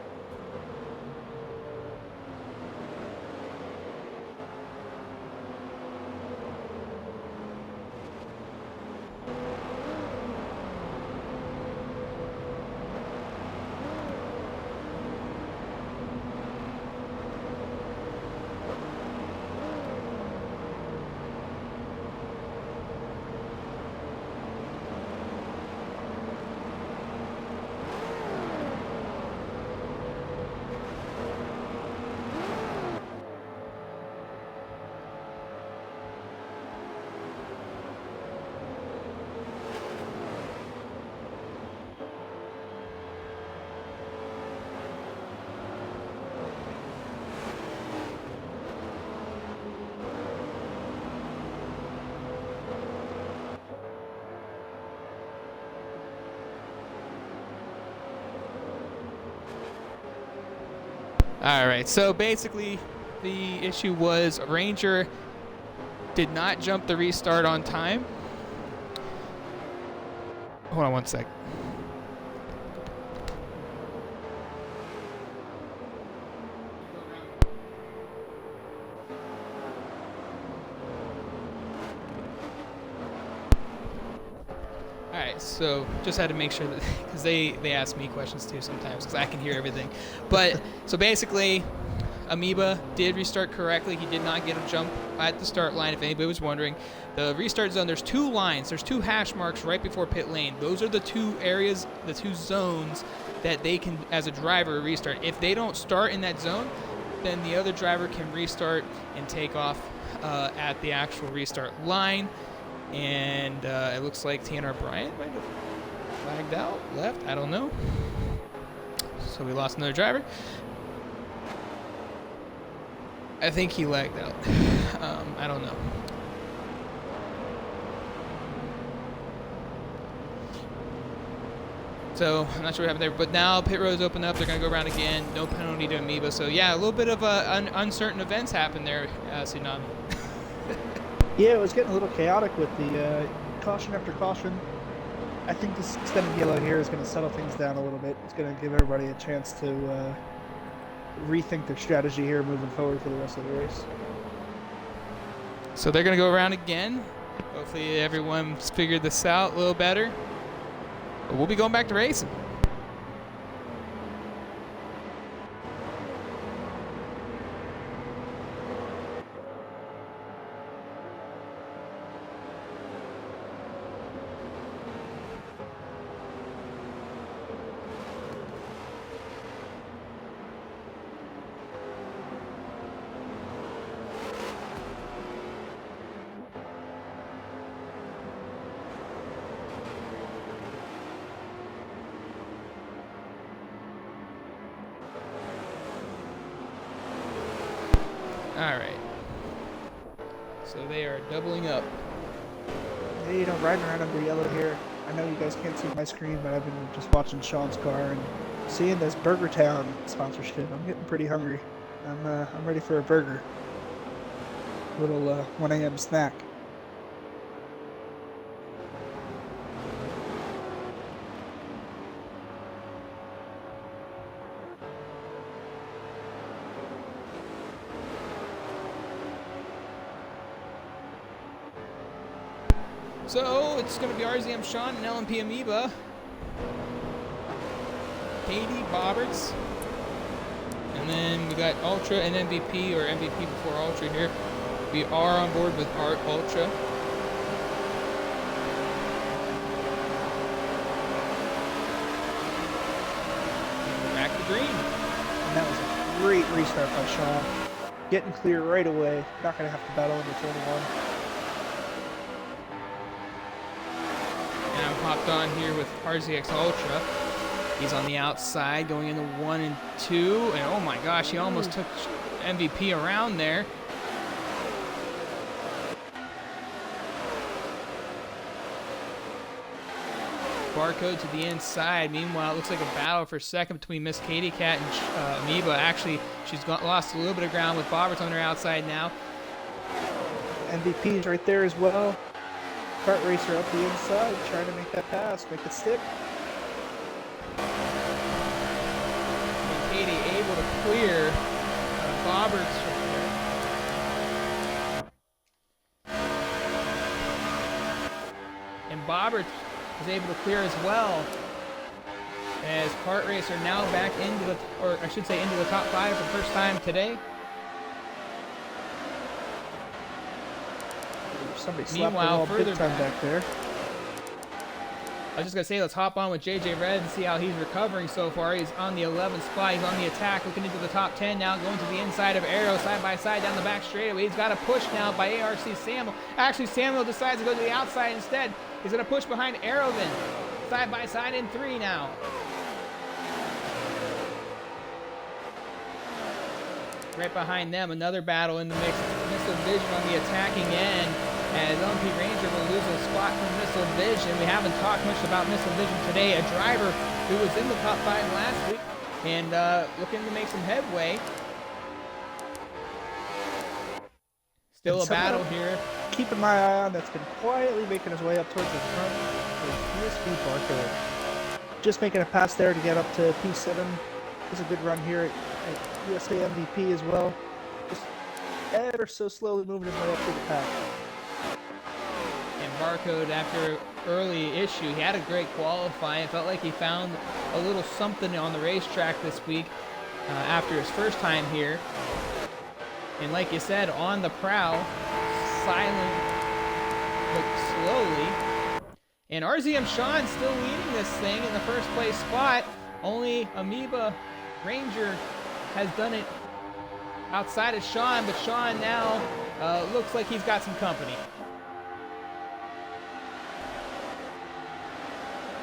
All right, so basically the issue was Ranger did not jump the restart on time. Hold on one sec. All right, so just had to make sure that, because they ask me questions too sometimes, because I can hear everything. But so basically, Amoeba did restart correctly. He did not get a jump at the start line. If anybody was wondering, the restart zone, there's two lines. There's two hash marks right before pit lane. Those are the two areas, the two zones that they can, as a driver, restart. If they don't start in that zone, then the other driver can restart and take off at the actual restart line. And it looks like TNR Bryant might have lagged out, left, I don't know. So we lost another driver. I think he lagged out. I don't know. So I'm not sure what happened there, but now pit roads open up. They're going to go around again. No penalty to Amoeba. So yeah, a little bit of uncertain events happened there, Tsunami. Yeah, it was getting a little chaotic with the caution after caution. I think this extended yellow here is going to settle things down a little bit. It's going to give everybody a chance to rethink their strategy here moving forward for the rest of the race. So they're going to go around again. Hopefully everyone's figured this out a little better. But we'll be going back to racing. Alright. So they are doubling up. Hey, you know, riding around under yellow here. I know you guys can't see my screen, but I've been just watching Sean's car and seeing this Burger Town sponsorship. I'm getting pretty hungry. I'm ready for a burger. Little 1 a.m. snack. So it's going to be RZM Sean and LMP Amoeba. Katie Bobberts. And then we got Ultra and MVP, or MVP before Ultra here. We are on board with Art Ultra. Back to green. And that was a great restart by Sean. Getting clear right away. Not going to have to battle into turn one. And I'm hopped on here with RZX Ultra. He's on the outside going into 1 and 2. And oh my gosh, he almost took MVP around there. Barcode to the inside. Meanwhile, it looks like a battle for second between Miss Katie Cat and Amoeba. Actually, she's lost a little bit of ground with Bobberts on her outside now. MVP is right there as well. Kart racer up the inside, trying to make that pass, make it stick. And Katie able to clear Bobberts from there. And Bobberts is able to clear as well. As Kart Racer now back into the, or I should say into the top 5 for the first time today. Somebody slapped the wall big time back there. I was just going to say, let's hop on with JJ Red and see how he's recovering so far. He's on the 11th spot. He's on the attack, looking into the top 10 now, going to the inside of Arrow, side by side down the back straightaway. He's got a push now by ARC Samuel. Actually, Samuel decides to go to the outside instead. He's going to push behind Arrow then. Side by side in 3 now. Right behind them, another battle in the mix. Missile Vision on the attacking end. As LMP Ranger will lose a spot from Missile Vision. We haven't talked much about Missile Vision today. A driver who was in the top 5 last week and looking to make some headway. Still a battle here. Keeping my eye on that's been quietly making his way up towards the front is USB Barcode. Just making a pass there to get up to P7. It's a good run here at USA MVP as well. Just ever so slowly moving his way up through the pack. And Barcode, after early issue, he had a great qualifying. It felt like he found a little something on the racetrack this week after his first time here. And like you said, on the prowl, silent but slowly. And RZM Sean still leading this thing in the first place spot. Only Amoeba Ranger has done it outside of Sean, but Sean now looks like he's got some company.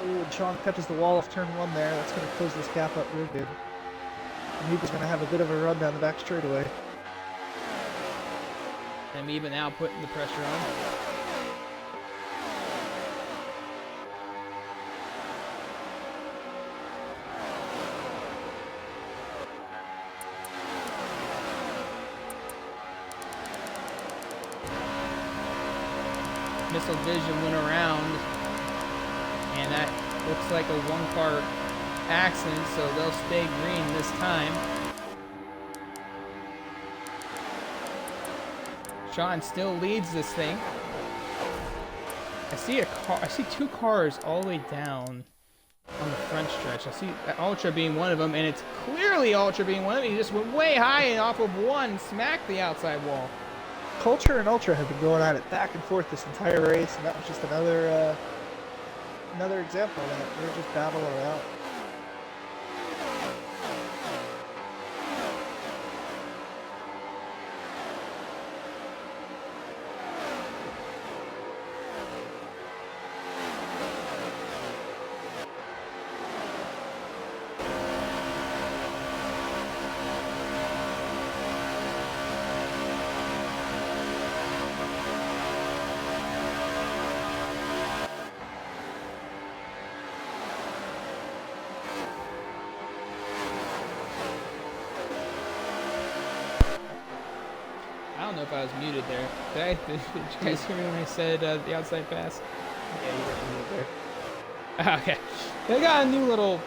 Ooh, and Sean catches the wall off turn 1 there. That's going to close this gap up real good. Amoeba's going to have a bit of a run down the back straightaway. Amoeba now putting the pressure on. Missile Vision went around, and that looks like a one-car accident, so they'll stay green this time. Sean still leads this thing. I see a car. I see two cars all the way down on the front stretch. I see Ultra being one of them, and it's clearly Ultra being one of them. He just went way high and off of one, smacked the outside wall. Culture and Ultra have been going at it back and forth this entire race, and that was just another example of that. They're just battling it out. I don't know if I was muted there. Did you guys hear me when I said the outside pass? Yeah, you got muted there. Okay. They got a new little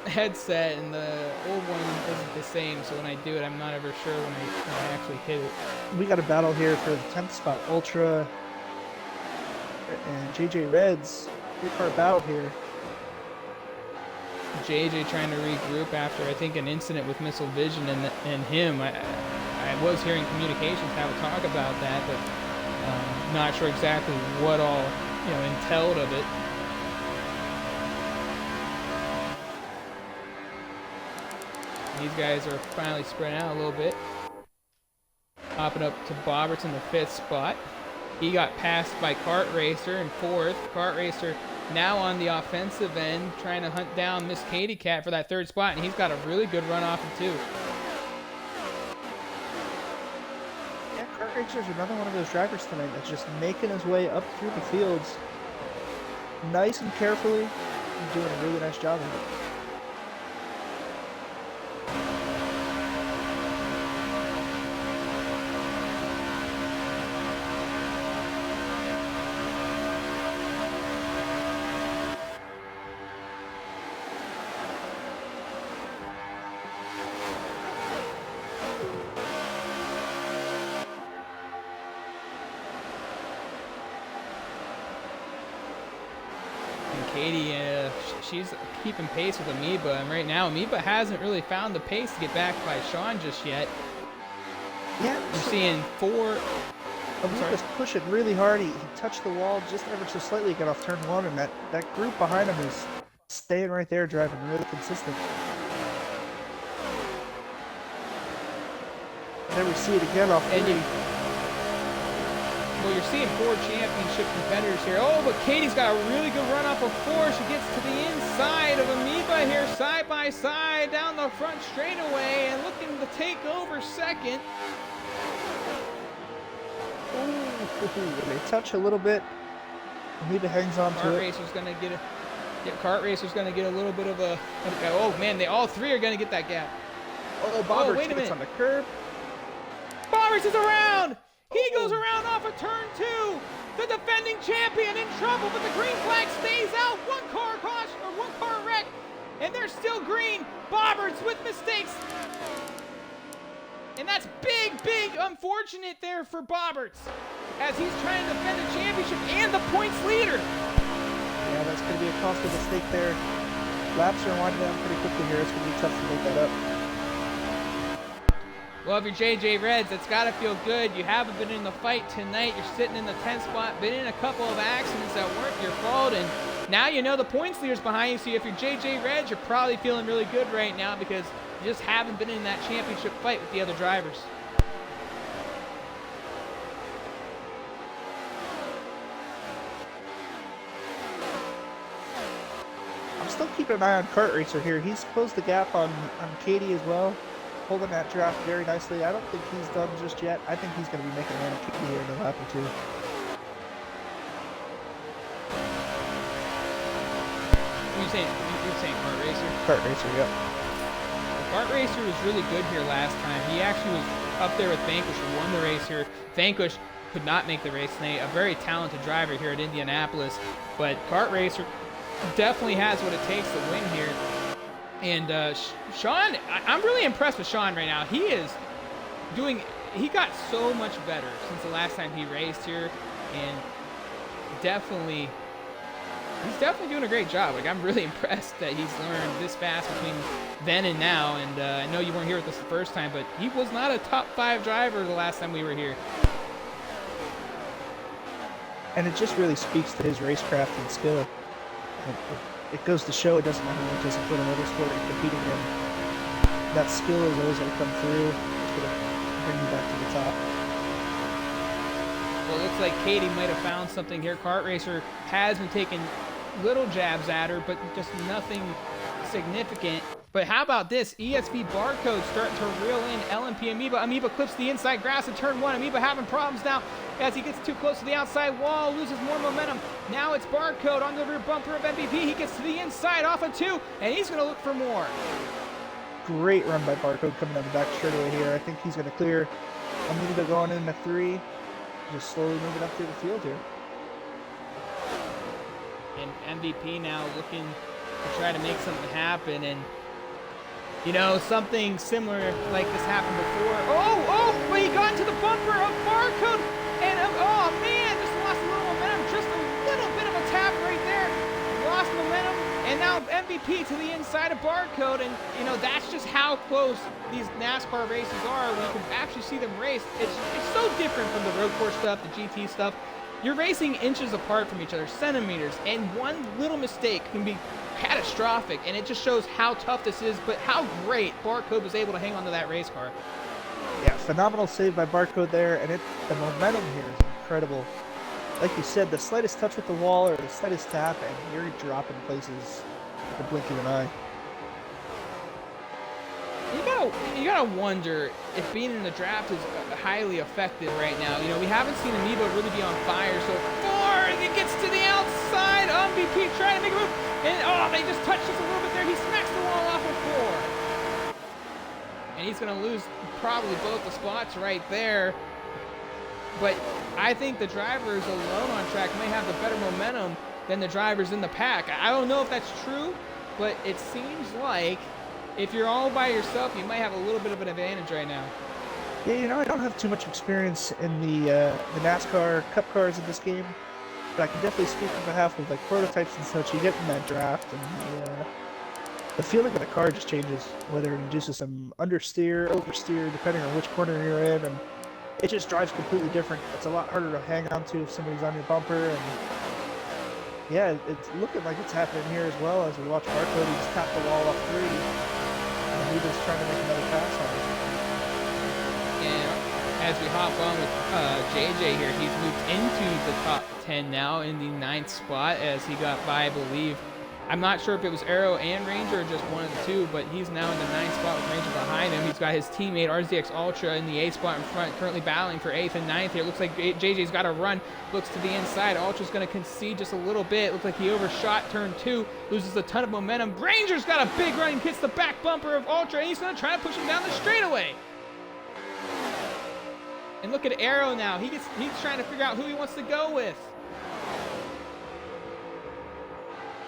headset, and the old one isn't the same, so when I do it, I'm not ever sure when I actually hit it. We got a battle here for the 10th spot. Ultra and JJ Reds. Three-car battle here. JJ trying to regroup after, I think, an incident with Missile Vision and him. I was hearing communications have a talk about that, but not sure exactly what all entailed of it. These guys are finally spreading out a little bit. Hopping up to Boberts in the 5th spot. He got passed by Kart Racer in 4th. Kart Racer now on the offensive end, trying to hunt down Miss Katie Cat for that 3rd spot, and he's got a really good run off him too. Yeah, Kart Racer's another one of those drivers tonight that's just making his way up through the fields, nice and carefully, and doing a really nice job of it. Katie, she's keeping pace with Amoeba, and right now Amoeba hasn't really found the pace to get back by Sean just yet. Yeah, you're seeing 4. Amoeba's pushing really hard. He touched the wall just ever so slightly, got off turn 1, and that group behind him is staying right there, driving really consistent. And then we see it again off. Well, you're seeing 4 championship competitors here. Oh, but Katie's got a really good run off of 4. She gets to the inside of Amoeba here, side by side, down the front straightaway, and looking to take over 2nd. Ooh, they touch a little bit. Amoeba hangs on to it. Kart Racer's gonna get a little bit of a. Oh man, all 3 are gonna get that gap. Oh, Boberts gets on the curb. Boberts is around. He goes around off of turn 2. The defending champion in trouble, but the green flag stays out. 1 car caution or 1 car wreck, and they're still green. Boberts with mistakes. And that's big, unfortunate there for Boberts, as he's trying to defend the championship and the points leader. Yeah, that's going to be a costly mistake there. Laps are winding down pretty quickly here. It's going to be tough to make that up. Well, if you're JJ Reds, it's got to feel good. You haven't been in the fight tonight. You're sitting in the 10th spot, been in a couple of accidents that weren't your fault, and now you know the points leader's behind you. So if you're JJ Reds, you're probably feeling really good right now because you just haven't been in that championship fight with the other drivers. I'm still keeping an eye on Kart Racer here. He's closed the gap on Katie as well, holding that draft very nicely. I don't think he's done just yet. I think he's going to be making a run at Katie here in a lap or 2. You're saying Kart Racer? Kart Racer, yep. Kart Racer was really good here last time. He actually was up there with Vanquish, who won the race here. Vanquish could not make the race tonight. A very talented driver here at Indianapolis, but Kart Racer definitely has what it takes to win here. And Sean, I'm really impressed with Sean right now. He got so much better since the last time he raced here, and he's definitely doing a great job. Like, I'm really impressed that he's learned this fast between then and now. And I know you weren't here with us the first time, but he was not a top 5 driver the last time we were here. And it just really speaks to his racecraft and skill. It goes to show it doesn't matter what discipline or motorsport you're competing in. That skill is always going to come through. It's going to bring you back to the top. Well, it looks like Katie might have found something here. Kart Racer has been taking little jabs at her, but just nothing significant. But how about this? ESV Barcode starting to reel in LMP Amoeba. Amoeba clips the inside grass in turn 1. Amoeba having problems now as he gets too close to the outside wall, loses more momentum. Now it's Barcode on the rear bumper of MVP. He gets to the inside off of 2, and he's going to look for more. Great run by Barcode coming down the back straightaway here. I think he's going to clear Amoeba going in at 3. Just slowly moving up through the field here. And MVP now looking to try to make something happen. And, you know, something similar like this happened before. But he got into the bumper of Barcode. And, oh, man, just lost a little momentum. Just a little bit of a tap right there. Lost momentum. And now MVP to the inside of Barcode. And, you know, that's just how close these NASCAR races are when you can actually see them race. It's so different from the road course stuff, the GT stuff. You're racing inches apart from each other, centimeters, and one little mistake can be catastrophic, and it just shows how tough this is, but how great Barcode was able to hang on to that race car. Yeah, phenomenal save by Barcode there, and the momentum here is incredible. Like you said, the slightest touch with the wall or the slightest tap, and you're dropping places with the blink of an eye. You gotta wonder if being in the draft is highly effective right now. You know, we haven't seen Amoeba really be on fire so far. It gets to the outside. MVP trying to make a move, and they just touched just a little bit there. He smacks the wall off of 4, and he's gonna lose probably both the spots right there. But I think the drivers alone on track may have the better momentum than the drivers in the pack. I don't know if that's true, but it seems like if you're all by yourself, you might have a little bit of an advantage right now. Yeah, you know, I don't have too much experience in the NASCAR Cup cars in this game, but I can definitely speak on behalf of like prototypes and such. You get in that draft, and the feeling of the car just changes, whether it induces some understeer, oversteer, depending on which corner you're in, and it just drives completely different. It's a lot harder to hang on to if somebody's on your bumper, and yeah, it's looking like it's happening here as well as we watch Barcode. He just tapped the wall off 3. And he was trying to make another pass on it. And as we hop on with JJ here, he's moved into the top 10 now in the 9th spot as he got by, I believe. I'm not sure if it was Arrow and Ranger or just one of the two, but he's now in the 9th spot with Ranger behind him. He's got his teammate RZX Ultra in the 8th spot in front, currently battling for 8th and 9th here. Looks like JJ's got a run, looks to the inside. Ultra's going to concede just a little bit. Looks like he overshot turn 2, loses a ton of momentum. Ranger's got a big run, hits the back bumper of Ultra, and he's going to try to push him down the straightaway. And look at Arrow now. He's trying to figure out who he wants to go with.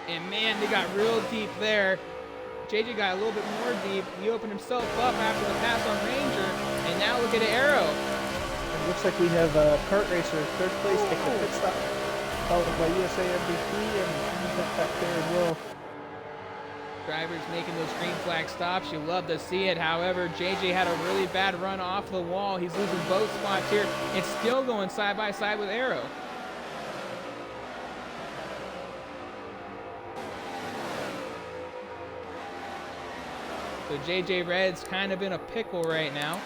And man, they got real deep there. JJ got a little bit more deep. He opened himself up after the pass on Ranger. And now look at Arrow. It looks like we have Kart Racer 3rd place, take the pit stop, followed by USA MVP, and he's up back there as well. Drivers making those green flag stops. You love to see it. However, JJ had a really bad run off the wall. He's losing both spots here. It's still going side by side with Arrow. So JJ Red's kind of in a pickle right now.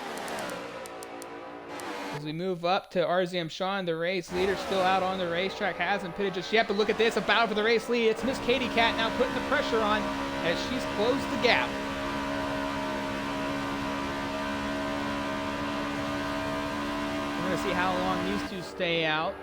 As we move up to RZM Sean, the race leader, still out on the racetrack, hasn't pitted just yet, but look at this, a battle for the race lead. It's Miss Katie Cat now putting the pressure on as she's closed the gap. We're going to see how long these two stay out.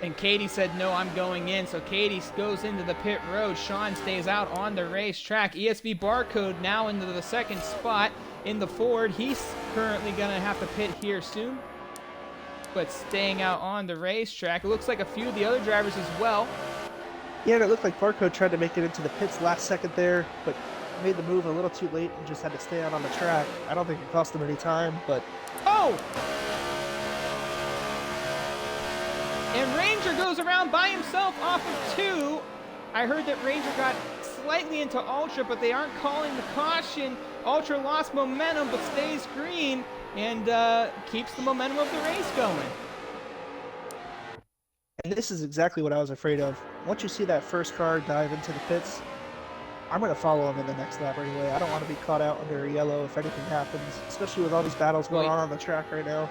And Katie said, no, I'm going in. So Katie goes into the pit road. Sean stays out on the racetrack. ESV Barcode now into the 2nd spot in the Ford. He's currently going to have to pit here soon. but staying out on the racetrack. It looks like a few of the other drivers as well. Yeah, and it looked like Barcode tried to make it into the pits last second there, but made the move a little too late and just had to stay out on the track. I don't think it cost him any time, but... Oh! And Ranger goes around by himself off of 2. I heard that Ranger got slightly into Ultra, but they aren't calling the caution. Ultra lost momentum, but stays green and keeps the momentum of the race going. And this is exactly what I was afraid of. Once you see that first car dive into the pits, I'm going to follow him in the next lap anyway. I don't want to be caught out under a yellow if anything happens, especially with all these battles going on the track right now.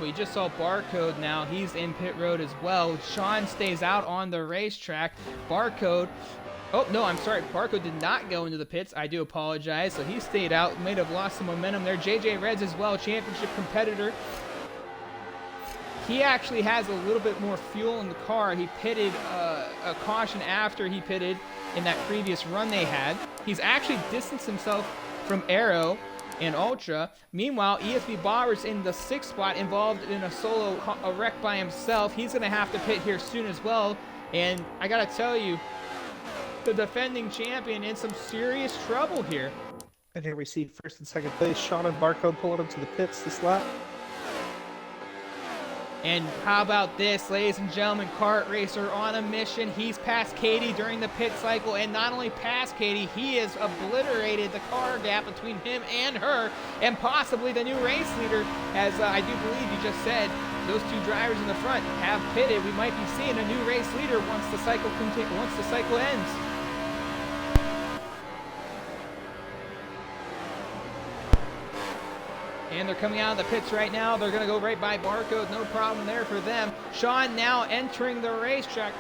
We just saw Barcode now. He's in pit road as well. Sean stays out on the racetrack. Barcode... Oh, no, I'm sorry. Barcode did not go into the pits. I do apologize. So he stayed out. May have lost some momentum there. JJ Reds as well, championship competitor. He actually has a little bit more fuel in the car. He pitted a caution after he pitted in that previous run they had. He's actually distanced himself from Aero and Ultra. Meanwhile, ESB Bobber's in the 6th spot, involved in a wreck by himself. He's going to have to pit here soon as well. And I got to tell you, the defending champion in some serious trouble here. And he received first and second place. Sean and Barcode pulling him to the pits this lap. And how about this, ladies and gentlemen, Kart Racer on a mission. He's passed Katie during the pit cycle, and not only passed Katie, he has obliterated the car gap between him and her, and possibly the new race leader, as I do believe you just said. Those two drivers in the front have pitted. We might be seeing a new race leader once the cycle ends. And they're coming out of the pits right now. They're going to go right by Barcode. No problem there for them. Sean now entering the racetrack.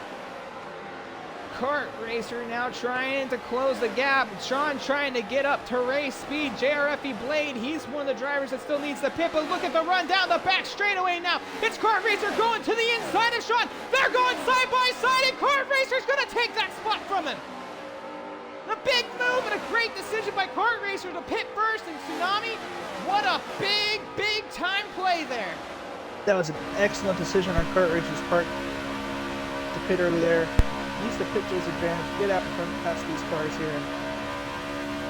Kart Racer now trying to close the gap. Sean trying to get up to race speed. JRFE Blade, he's one of the drivers that still needs the pit, but look at the run down the back straightaway now. It's Kart Racer going to the inside of Sean. They're going side by side, and Kart Racer's going to take that spot from him. A big move and a great decision by Kart Racer to pit first in Tsunami. What a big, big time play there. That was an excellent decision on Kart Racer's part to pit early there. Use the pit J's advantage, get out in front past these cars here. And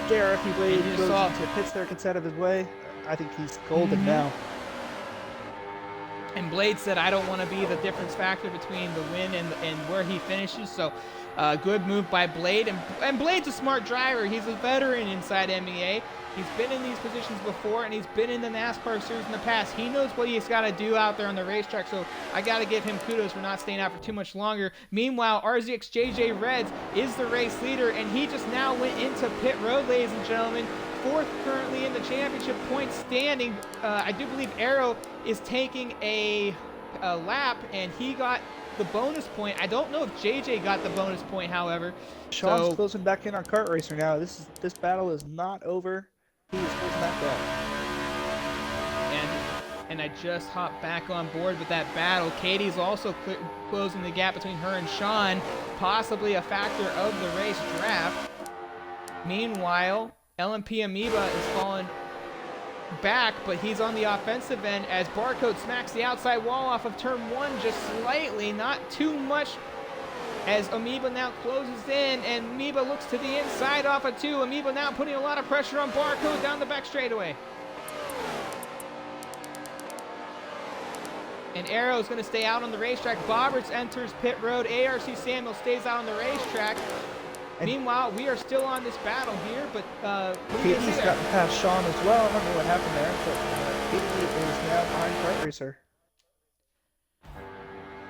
JRFE Blade goes into pits there, gets out of his way. I think he's golden now. And Blade said, I don't want to be the difference factor between the win and where he finishes. So good move by Blade. And Blade's a smart driver. He's a veteran inside MEA. He's been in these positions before, and he's been in the NASCAR series in the past. He knows what he's got to do out there on the racetrack, so I got to give him kudos for not staying out for too much longer. Meanwhile, RZX JJ Reds is the race leader, and he just now went into pit road, ladies and gentlemen. 4th currently in the championship point standing. I do believe Aero is taking a lap, and he got the bonus point. I don't know if JJ got the bonus point, however. Sean's closing back in on Kart Racer now. This battle is not over. He is closing that gap. And I just hopped back on board with that battle. Katie's also closing the gap between her and Sean, possibly a factor of the race draft. Meanwhile, LMP Amoeba is falling back, but he's on the offensive end as Barcode smacks the outside wall off of turn 1 just slightly, not too much, as Amoeba now closes in, and Amoeba looks to the inside off of 2. Amoeba now putting a lot of pressure on Barcode down the back straightaway. And Aero is going to stay out on the racetrack. Bobberts enters pit road. ARC Samuel stays out on the racetrack. And meanwhile, we are still on this battle here, but Katie's gotten past Sean as well. I don't know what happened there, but Katie is now behind Kart Racer.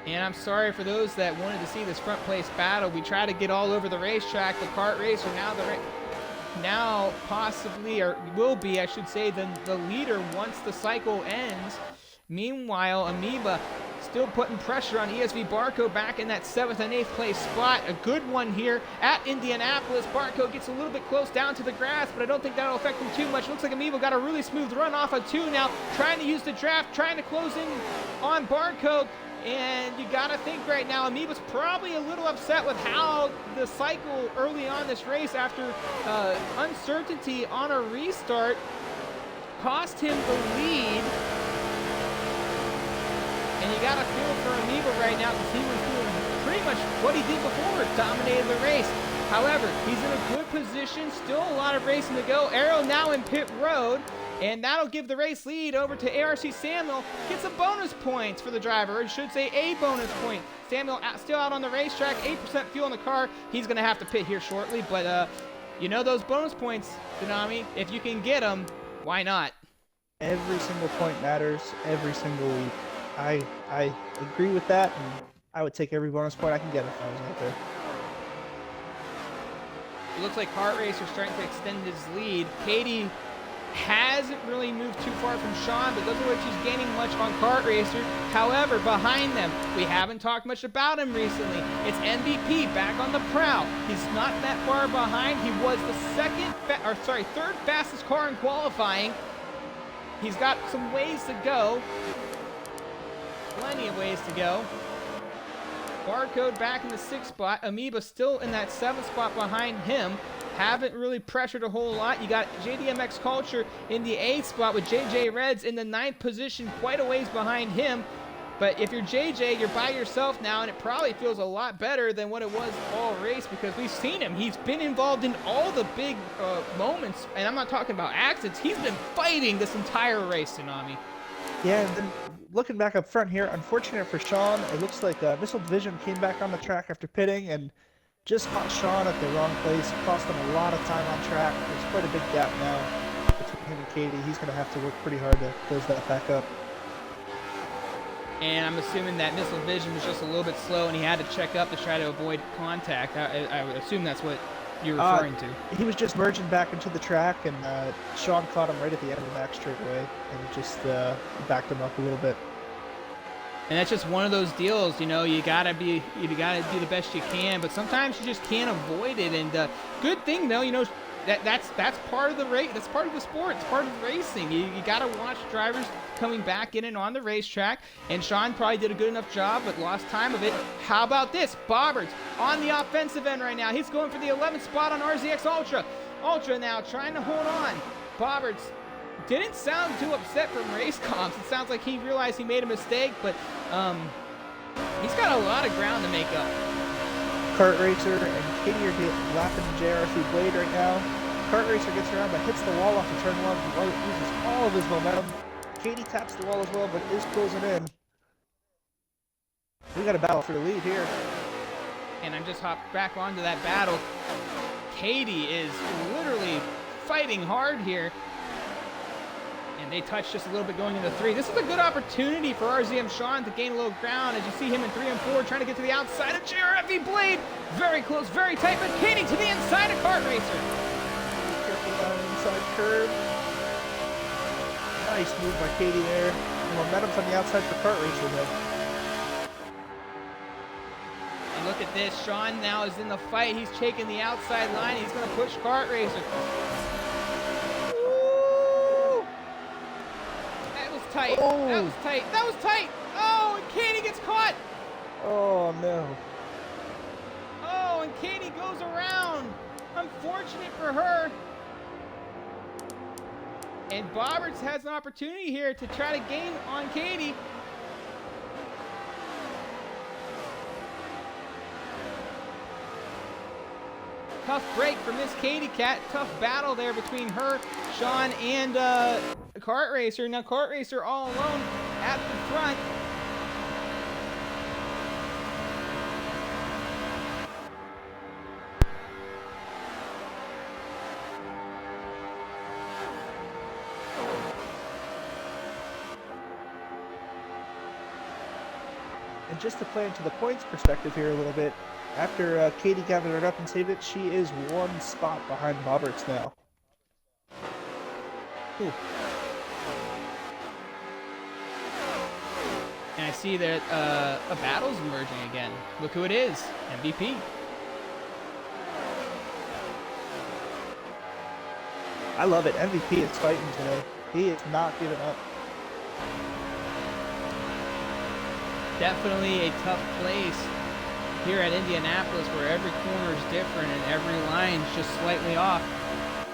And I'm sorry for those that wanted to see this front place battle. We try to get all over the racetrack. The Kart Racer now possibly, or will be, I should say, the leader once the cycle ends. Meanwhile, Amoeba still putting pressure on ESV Barcode back in that 7th and 8th place spot. A good one here at Indianapolis. Barcode gets a little bit close down to the grass, but I don't think that'll affect him too much. Looks like Amoeba got a really smooth run off of 2 now, trying to use the draft, trying to close in on Barcode. And you got to think right now, Amoeba's probably a little upset with how the cycle early on this race, after uncertainty on a restart, cost him the lead. got a feel for Amoeba right now because he was doing pretty much what he did before, dominated the race. However, he's in a good position, still a lot of racing to go. Arrow now in pit road, and that'll give the race lead over to ARC Samuel. Gets some bonus points for the driver, or I should say a bonus point. Samuel still out on the racetrack, 8% fuel in the car. He's going to have to pit here shortly, but you know those bonus points, Tsunami, if you can get them, why not? Every single point matters every single week. I agree with that, and I would take every bonus point I can get if I was out there. It looks like Kart Racer's starting to extend his lead. Katie hasn't really moved too far from Sean, but doesn't look like she's gaining much on Kart Racer. However, behind them, we haven't talked much about him recently. It's MVP back on the prowl. He's not that far behind. He was the third fastest car in qualifying. He's got some ways to go. Plenty of ways to go. Barcode back in the 6th spot. Amoeba still in that 7th spot behind him. Haven't really pressured a whole lot. You got JDMX Culture in the 8th spot with JJ Reds in the 9th position, quite a ways behind him. But if you're JJ, you're by yourself now, and it probably feels a lot better than what it was all race because we've seen him. He's been involved in all the big moments, and I'm not talking about accidents. He's been fighting this entire race, Tsunami. Yeah, and then looking back up front here, unfortunate for Sean, it looks like Missile Division came back on the track after pitting and just caught Sean at the wrong place. Cost him a lot of time on track. There's quite a big gap now between him and Katie. He's going to have to work pretty hard to close that back up. And I'm assuming that Missile Vision was just a little bit slow and he had to check up to try to avoid contact. I would assume that's what you're referring to. He was just merging back into the track, and Sean caught him right at the end of the back straightaway, and it just backed him up a little bit. And that's just one of those deals, you know. You gotta do the best you can, but sometimes you just can't avoid it. And good thing though, you know, that's part of the race. That's part of the sport. It's part of racing. You gotta watch drivers coming back in and on the racetrack. And Sean probably did a good enough job, but lost time of it. How about this? Bobberts on the offensive end right now. He's going for the 11th spot on RZX Ultra. Ultra now trying to hold on. Bobberts didn't sound too upset from race comps. It sounds like he realized he made a mistake, but he's got a lot of ground to make up. Kart Racer and Katie are lapping JRC Blade right now. Kart Racer gets around but hits the wall off of turn 1. He loses all of his momentum. Katie taps the wall as well, but is closing in. We got a battle for the lead here. And I'm just hopped back onto that battle. Katie is literally fighting hard here. And they touch just a little bit going into 3. This is a good opportunity for RZM Sean to gain a little ground as you see him in 3 and 4 trying to get to the outside of JRFE Blade. Very close, very tight, but Katie to the inside of Kart Racer. Careful down the inside curve. Nice move by Katie there. The momentum's on the outside for Kart Racer though. And look at this. Sean now is in the fight. He's taking the outside line. He's going to push Kart Racer. Tight. Oh. That was tight. That was tight. Oh, and Katie gets caught. Oh no. Oh, and Katie goes around. Unfortunate for her. And Bobberts has an opportunity here to try to gain on Katie. Tough break for Miss Katie Cat. Tough battle there between her, Sean, and Kart Racer. Now Kart Racer all alone at the front. And just to play into the points perspective here a little bit, after Katie gathered it up and saved it, she is 1 spot behind Bobberts now. Ooh. And I see that a battle's emerging again. Look who it is, MVP. I love it. MVP is fighting today. He is not giving up. Definitely a tough place here at Indianapolis where every corner is different and every line's just slightly off.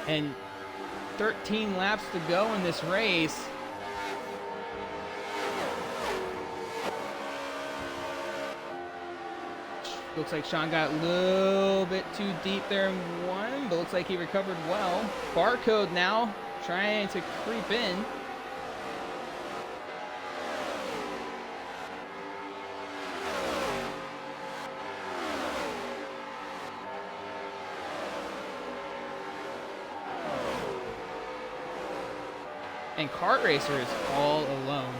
And 13 laps to go in this race. Looks like Sean got a little bit too deep there in one, but looks like he recovered well. Barcode now trying to creep in. And Kart Racer is all alone.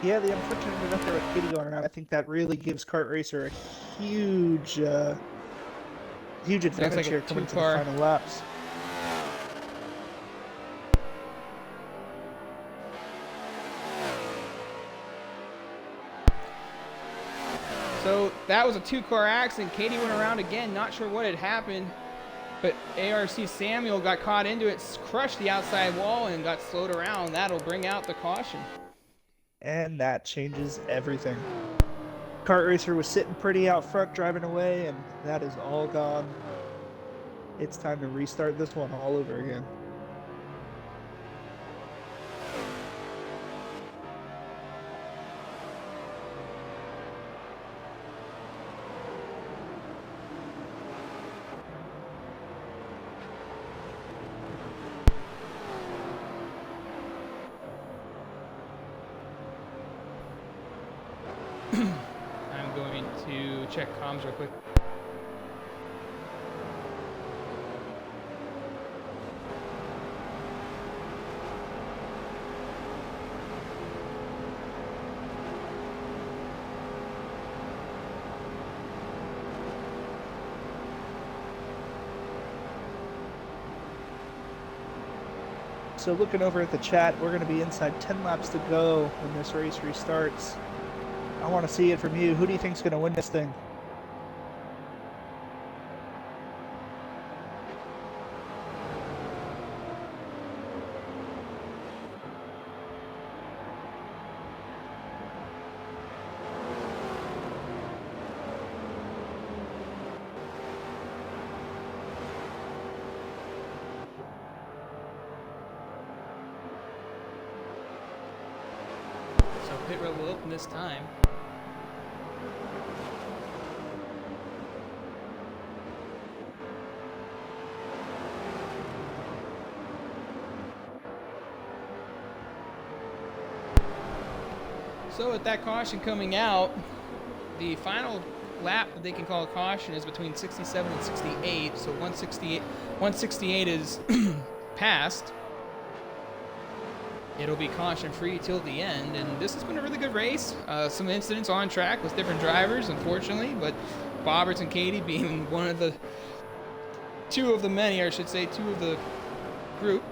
Yeah, the unfortunate enough there with Katie going around, I think that really gives Kart Racer a huge advantage like here coming to the final laps. So that was a 2-car accident. Katie went around again, not sure what had happened, but ARC Samuel got caught into it, crushed the outside wall, and got slowed around. That'll bring out the caution. And that changes everything. Kart Racer was sitting pretty out front driving away, and that is all gone. It's time to restart this one all over again. I'm going to check comms real quick. So looking over at the chat, we're going to be inside 10 laps to go when this race restarts. I want to see it from you. Who do you think's going to win this thing? So pit road will open this time. So with that caution coming out, the final lap that they can call a caution is between 67 and 68. So 168 is passed. It'll be caution free till the end, and this has been a really good race. Some incidents on track with different drivers, unfortunately, but Bobberts and Katie being one of the two of the group.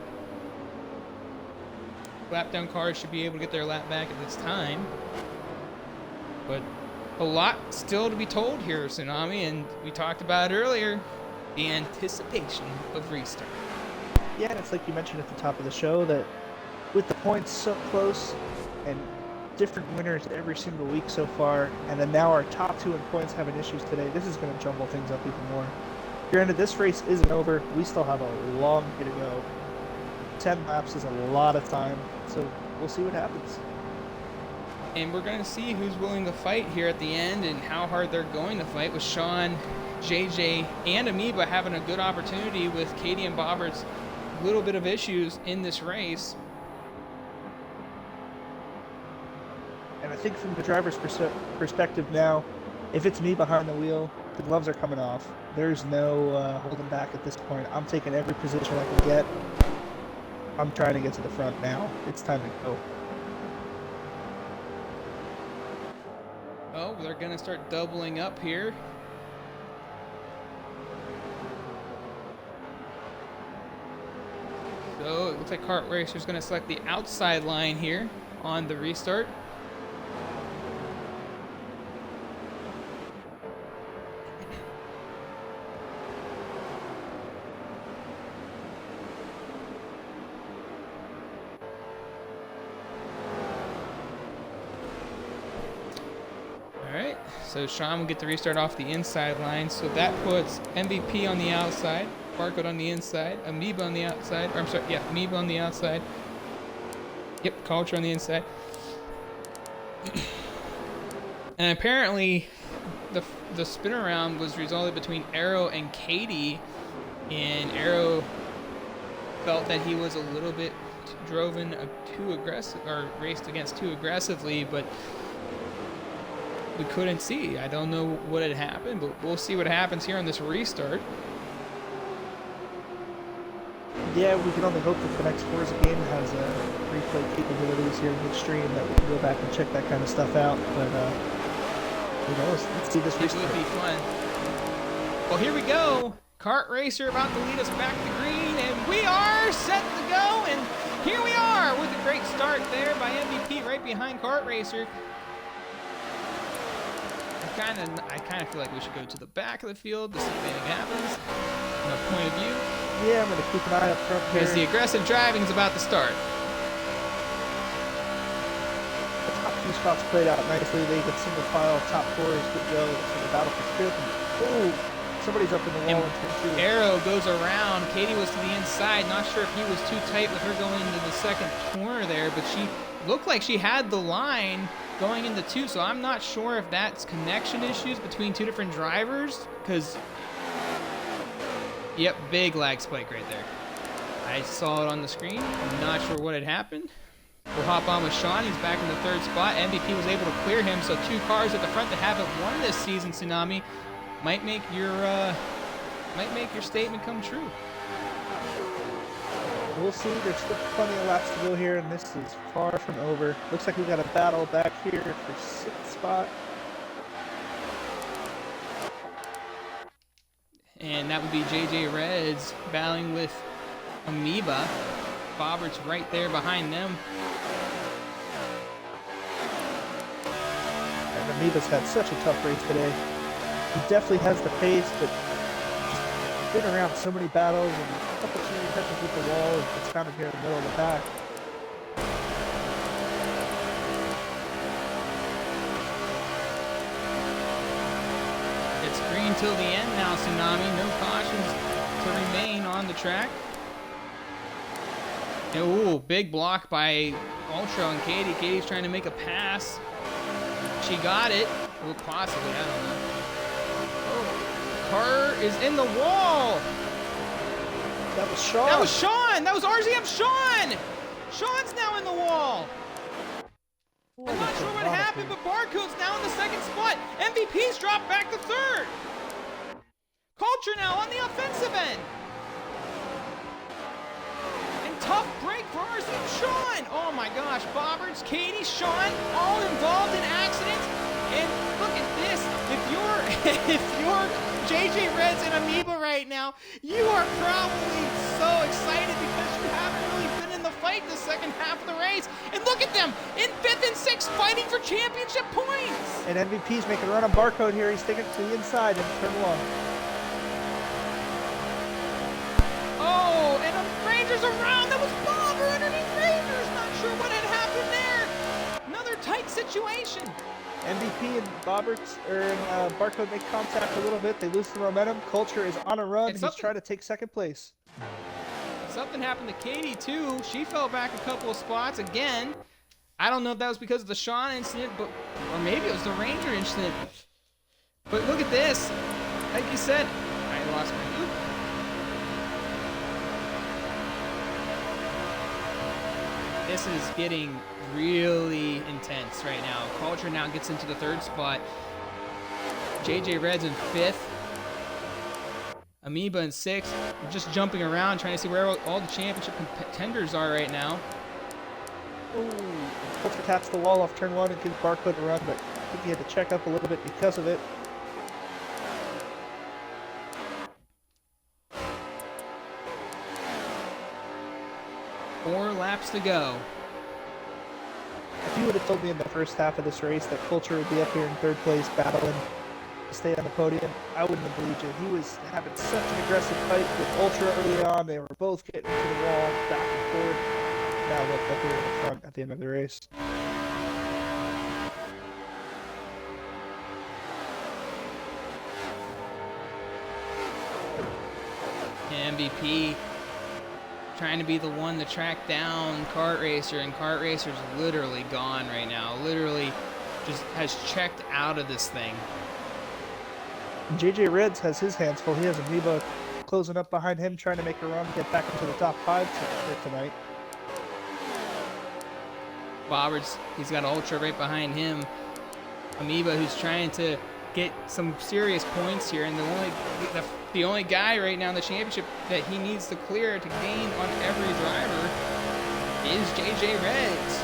Lap down cars should be able to get their lap back at this time. But a lot still to be told here, Tsunami, and we talked about it earlier, the anticipation of restart. Yeah, and it's like you mentioned at the top of the show that with the points so close and different winners every single week so far, and then now our top two in points having issues today, this is going to jumble things up even more. Granted, this race isn't over. We still have a long way to go. 10 laps is a lot of time, so we'll see what happens. And we're going to see who's willing to fight here at the end and how hard they're going to fight, with Sean, JJ, and Amoeba having a good opportunity, with Katie and Bobbert's little bit of issues in this race. And I think from the driver's perspective now, if it's me behind the wheel, the gloves are coming off. There's no holding back at this point. I'm taking every position I can get. I'm trying to get to the front now. It's time to go. Oh, they're going to start doubling up here. So it looks like Kart Racer's going to select the outside line here on the restart. Alright, so Sean will get the restart off the inside line, so that puts MVP on the outside, Barcode on the inside, Amoeba on the outside, or I'm sorry, yeah, Amoeba on the outside. Yep, Culture on the inside. And apparently, the spin around was resulted between Arrow and Katie, and Arrow felt that he was a little bit too aggressive, or raced against too aggressively, but we couldn't see. I don't know what had happened, but we'll see what happens here on this restart. Yeah, we can only hope that the next Forza game has replay capabilities here midstream that we can go back and check that kind of stuff out. But who knows? Let's see this restart. It would be fun. Well, here we go. Kart Racer about to lead us back to green, and we are set to go. And here we are with a great start there by MVP right behind Kart Racer. I kind of feel like we should go to the back of the field to see if anything happens. From a point of view. Yeah, I'm going to keep an eye up front here. Because the aggressive driving is about to start. The top two spots played out nicely. They get single file. Top four is good go. So the battle for fifth. Oh, somebody's up in the wall in turn two. Arrow goes around. Katie was to the inside. Not sure if he was too tight with her going into the second corner there, but she looked like she had the line going into two, so I'm not sure if that's connection issues between two different drivers, because, yep, big lag spike right there. I saw it on the screen. I'm not sure what had happened. We'll hop on with Sean. He's back in the third spot. MVP was able to clear him, so two cars at the front that haven't won this season, Tsunami, might make your statement come true. We'll see. There's still plenty of laps to go here, and this is far from over. Looks like we got a battle back here for sixth spot. And that would be JJ Reds battling with Amoeba. Bobbert's right there behind them. And Amoeba's had such a tough race today. He definitely has the pace, but been around so many battles and a couple cheating touches with the wall, and it's found him here in the middle of the pack. It's green till the end now, Tsunami. No cautions to remain on the track. Ooh, big block by Ultra on Katie. Katie's trying to make a pass. She got it. Well, possibly, I don't know. Car is in the wall. That was Sean. That was Sean. That was RZM Sean. Sean's now in the wall. I'm not sure what happened, but Barcode's now in the second spot. MVP's dropped back to third. Culture now on the offensive end. And tough break for RZM Sean. Oh my gosh, Bobberts, Katie, Sean, all involved in accidents. And look at this. If you're JJ Reds and Amoeba right now, you are probably so excited because you haven't really been in the fight the second half of the race. And look at them in 5th and 6th fighting for championship points. And MVP's making a run on Barcode here. He's taking it to the inside and turn one. Oh, and Rangers around. That was Bobber underneath Rangers. Not sure what had happened there. Another tight situation. MVP and Barcode make contact a little bit. They lose the momentum. Culture is on a run. He's trying to take second place. Something happened to Katie, too. She fell back a couple of spots again. I don't know if that was because of the Sean incident, or maybe it was the Ranger incident. But look at this. Like you said, I lost my loop. This is getting really intense right now. Culture now gets into the third spot. JJ Reds in 5th. Amoeba in 6th. I'm just jumping around trying to see where all the championship contenders are right now. Ooh, Culture taps the wall off turn 1 and gives Barcode a run, but I think he had to check up a little bit because of it. Four laps to go. If you would have told me in the first half of this race that Culture would be up here in third place battling to stay on the podium, I wouldn't have believed you. He was having such an aggressive fight with Ultra early on. They were both getting to the wall, back and forth. Now look up here in the front at the end of the race. MVP trying to be the one to track down Kart Racer, and Kart Racer's literally gone right now. Literally just has checked out of this thing. And JJ Reds has his hands full. He has Amoeba closing up behind him, trying to make a run, get back into the top 5 for tonight. Bobberts, he's got Ultra right behind him. Amoeba, who's trying to get some serious points here, and the only guy right now in the championship that he needs to clear to gain on every driver is JJ Reds.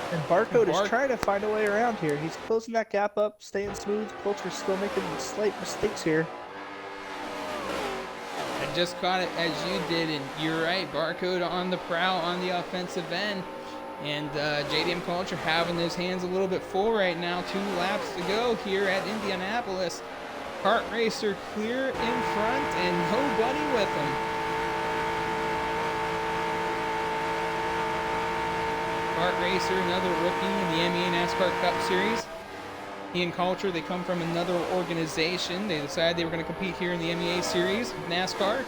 And Barcode is trying to find a way around here. He's closing that gap up, staying smooth. Culture's still making slight mistakes here. I just caught it as you did, and you're right. Barcode on the prowl on the offensive end. And JDM Culture having his hands a little bit full right now. 2 laps to go here at Indianapolis. Kart Racer clear in front and nobody with him. Kart Racer, another rookie in the MEA NASCAR Cup Series. He and Culture, they come from another organization. They decided they were going to compete here in the MEA Series, NASCAR.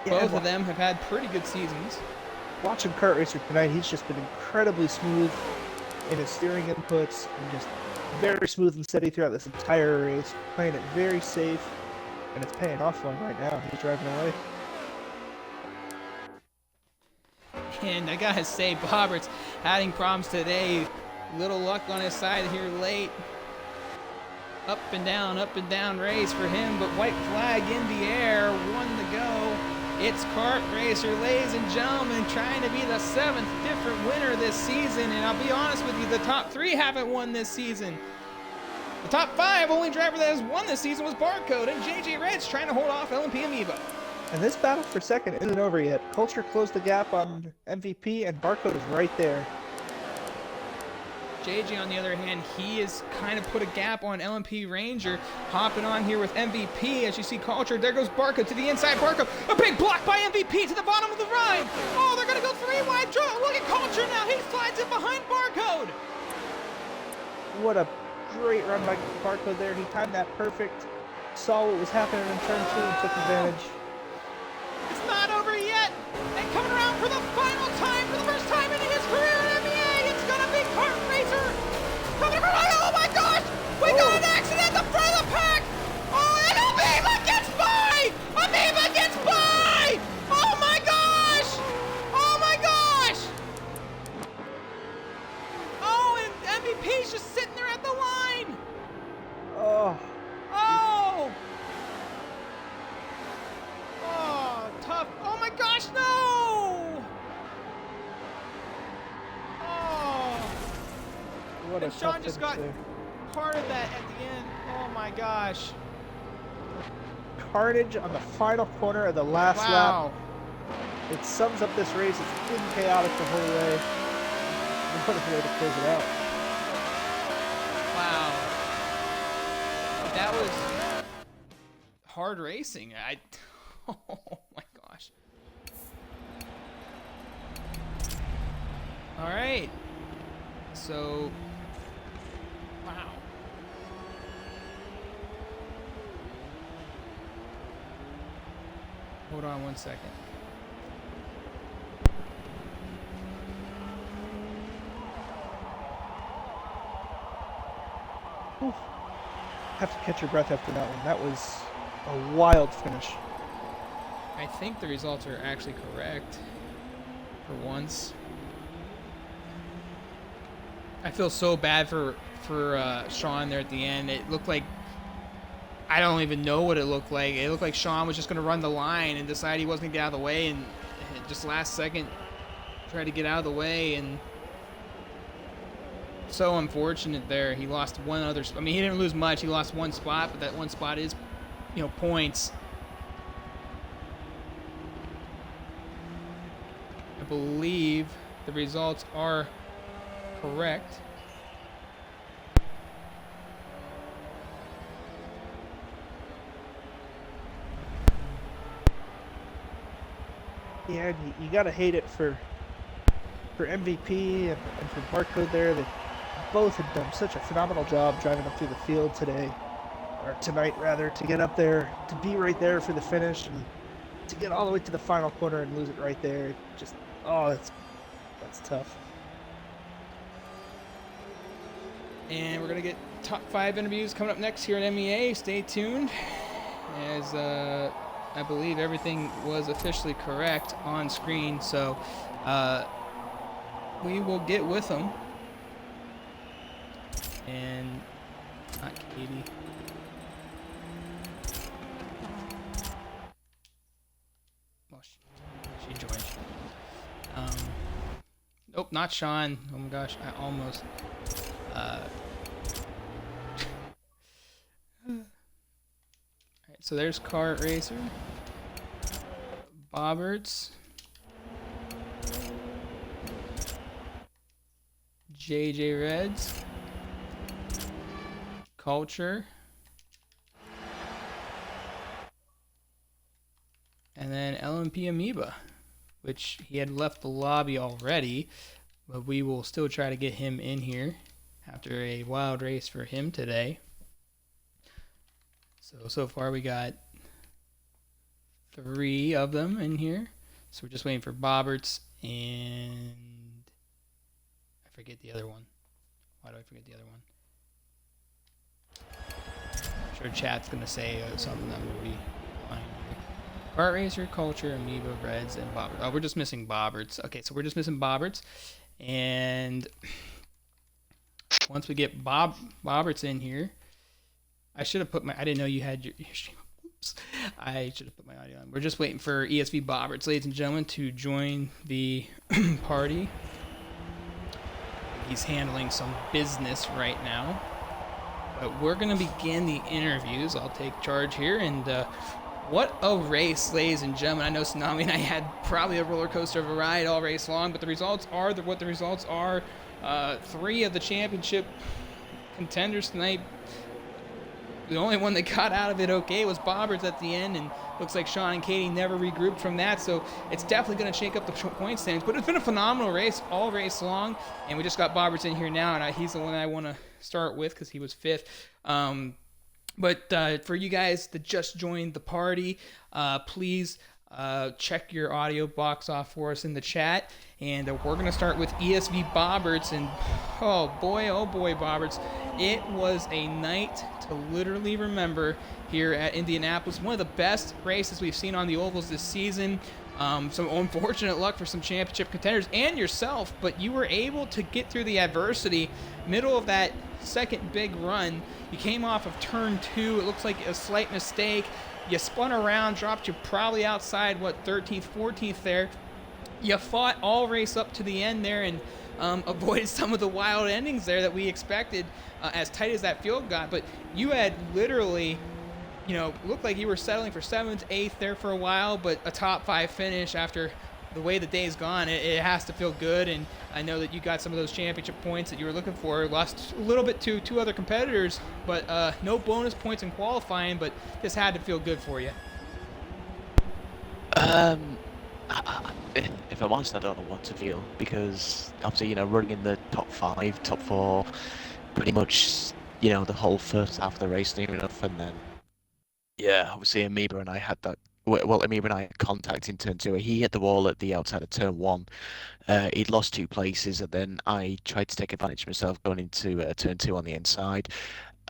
Yeah, both of them have had pretty good seasons. Watching Kart Racer tonight, he's just been incredibly smooth in his steering inputs and just very smooth and steady throughout this entire race, playing it very safe, and it's paying off for him right now. He's driving away. And I gotta say, Bobberts having problems today. Little luck on his side here late. Up and down race for him, but white flag in the air, 1 to go. It's Kart Racer, ladies and gentlemen, trying to be the 7th different winner this season. And I'll be honest with you, the top 3 haven't won this season. The top 5, only driver that has won this season was Barcode, and JJ Reds trying to hold off LMP Amoeba. And this battle for second isn't over yet. Culture closed the gap on MVP, and Barcode is right there. JJ, on the other hand, he has kind of put a gap on LMP Ranger, hopping on here with MVP. As you see Culture, there goes Barcode to the inside. Barcode, a big block by MVP to the bottom of the ride. Oh, they're going to go 3 wide draw. Look at Culture now. He slides in behind Barcode. What a great run by Barcode there. He timed that perfect, saw what was happening in turn 2 and took advantage. It's not over yet. And coming around for the final time, for the first time in his career in MEA, it's going to be Kart Racer. Coming around. Oh my gosh! We got an accident at the front of the pack. Oh, and Amoeba gets by. Amoeba gets by. Oh my gosh! Oh my gosh! Oh, and MVP's just sitting there at the line. Oh. Oh! Oh, tough. Oh my gosh, no! Oh! What a And Sean tough just finish got there. part of that at the end. Oh my gosh. Carnage on the final corner of the last Wow. lap. It sums up this race. It's been chaotic the whole way. And what a way to close it out. Wow. That was hard racing. Oh my gosh. All right. So, wow. Hold on 1 second. Whew. Have to catch your breath after that one. That was a wild finish. I think the results are actually correct for once. I feel so bad for Sean there at the end. It looked like, I don't even know what it looked like. It looked like Sean was just going to run the line and decide he wasn't going to get out of the way, and just last second tried to get out of the way, and so unfortunate there. He lost one other, I mean, he didn't lose much. He lost 1 spot, but that 1 spot is, you know, points. I believe the results are correct. Yeah, and you gotta hate it for MVP and for Barcode there. They both had done such a phenomenal job driving up through the field today, or tonight rather, to get up there, to be right there for the finish, and to get all the way to the final corner and lose it right there. Just, oh, that's tough. And we're going to get top 5 interviews coming up next here at MEA. Stay tuned, as I believe everything was officially correct on screen. So we will get with them. And not Katie. Well, she joined. Nope, not Sean. Oh my gosh, I almost. Alright, so there's Kart Racer, Bobberts, JJ Reds, Culture, and then LMP Amoeba, which he had left the lobby already, but we will still try to get him in here after a wild race for him today. So far we got 3 of them in here. So we're just waiting for Bobberts and I forget the other one. Why do I forget the other one? I'm sure chat's gonna say something that will be fine. Kart Racer, Culture, Amoeba, Reds, and Bobberts. Oh, we're just missing Bobberts. Okay, so we're just missing Bobberts. And once we get Bobberts in here, I should have put my. I didn't know you had your stream. Oops. I should have put my audio on. We're just waiting for ESV Bobberts, ladies and gentlemen, to join the party. He's handling some business right now. But we're going to begin the interviews. I'll take charge here. And what a race, ladies and gentlemen. I know Tsunami and I had probably a roller coaster of a ride all race long, but the results are what the results are. 3 of the championship contenders tonight. The only one that got out of it okay was Bobberts at the end, and looks like Sean and Katie never regrouped from that, so it's definitely going to shake up the point standings. But it's been a phenomenal race all race long, and we just got Bobberts in here now, and he's the one I want to start with because he was 5th. But for you guys that just joined the party, please check your audio box off for us in the chat. And we're going to start with ESV Bobberts. And oh boy, Bobberts. It was a night to literally remember here at Indianapolis. One of the best races we've seen on the ovals this season. Some unfortunate luck for some championship contenders and yourself, but you were able to get through the adversity. Middle of that second big run, you came off of turn 2. It looks like a slight mistake. You spun around, dropped you probably outside, 13th, 14th there. You fought all race up to the end there and avoided some of the wild endings there that we expected, as tight as that field got. But you had literally, looked like you were settling for 7th, 8th there for a while, but a top 5 finish after the way the day's gone, it has to feel good. And I know that you got some of those championship points that you were looking for. Lost a little bit to 2 other competitors, but no bonus points in qualifying, but this had to feel good for you. If I'm honest, I don't know what to feel, because obviously, running in the top 5, top 4, pretty much, the whole first half of the race near enough, and then, yeah, obviously Amoeba and I had that. Well, Amoeba and I had contact in turn 2. He hit the wall at the outside of turn 1. He'd lost 2 places, and then I tried to take advantage of myself going into turn 2 on the inside.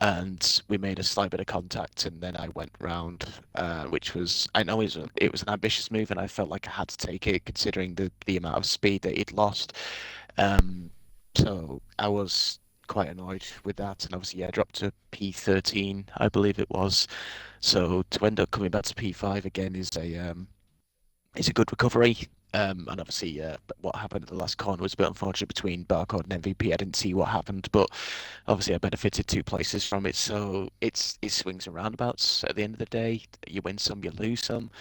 And we made a slight bit of contact, and then I went round, which was, I know it was an ambitious move, and I felt like I had to take it considering the amount of speed that he'd lost. So I was quite annoyed with that, and obviously, I dropped to P13, I believe it was. So to end up coming back to P5 again is a good recovery. And obviously, what happened at the last corner was a bit unfortunate between Barcode and MVP. I didn't see what happened, but obviously I benefited 2 places from it. So it swings and roundabouts. At the end of the day, you win some, you lose some.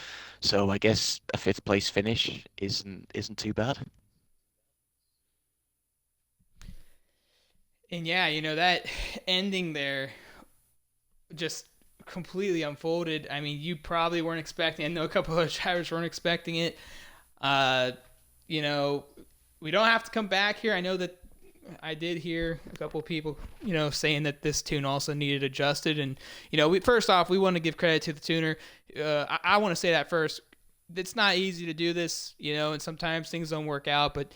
So I guess a 5th place finish isn't too bad. And yeah, that ending there just completely unfolded. I mean, you probably weren't expecting. I know a couple of drivers weren't expecting it. Uh, you know, we don't have to come back here. I know that I did hear a couple of people, saying that this tune also needed adjusted. And, first off, we want to give credit to the tuner. I want to say that first. It's not easy to do this, and sometimes things don't work out. But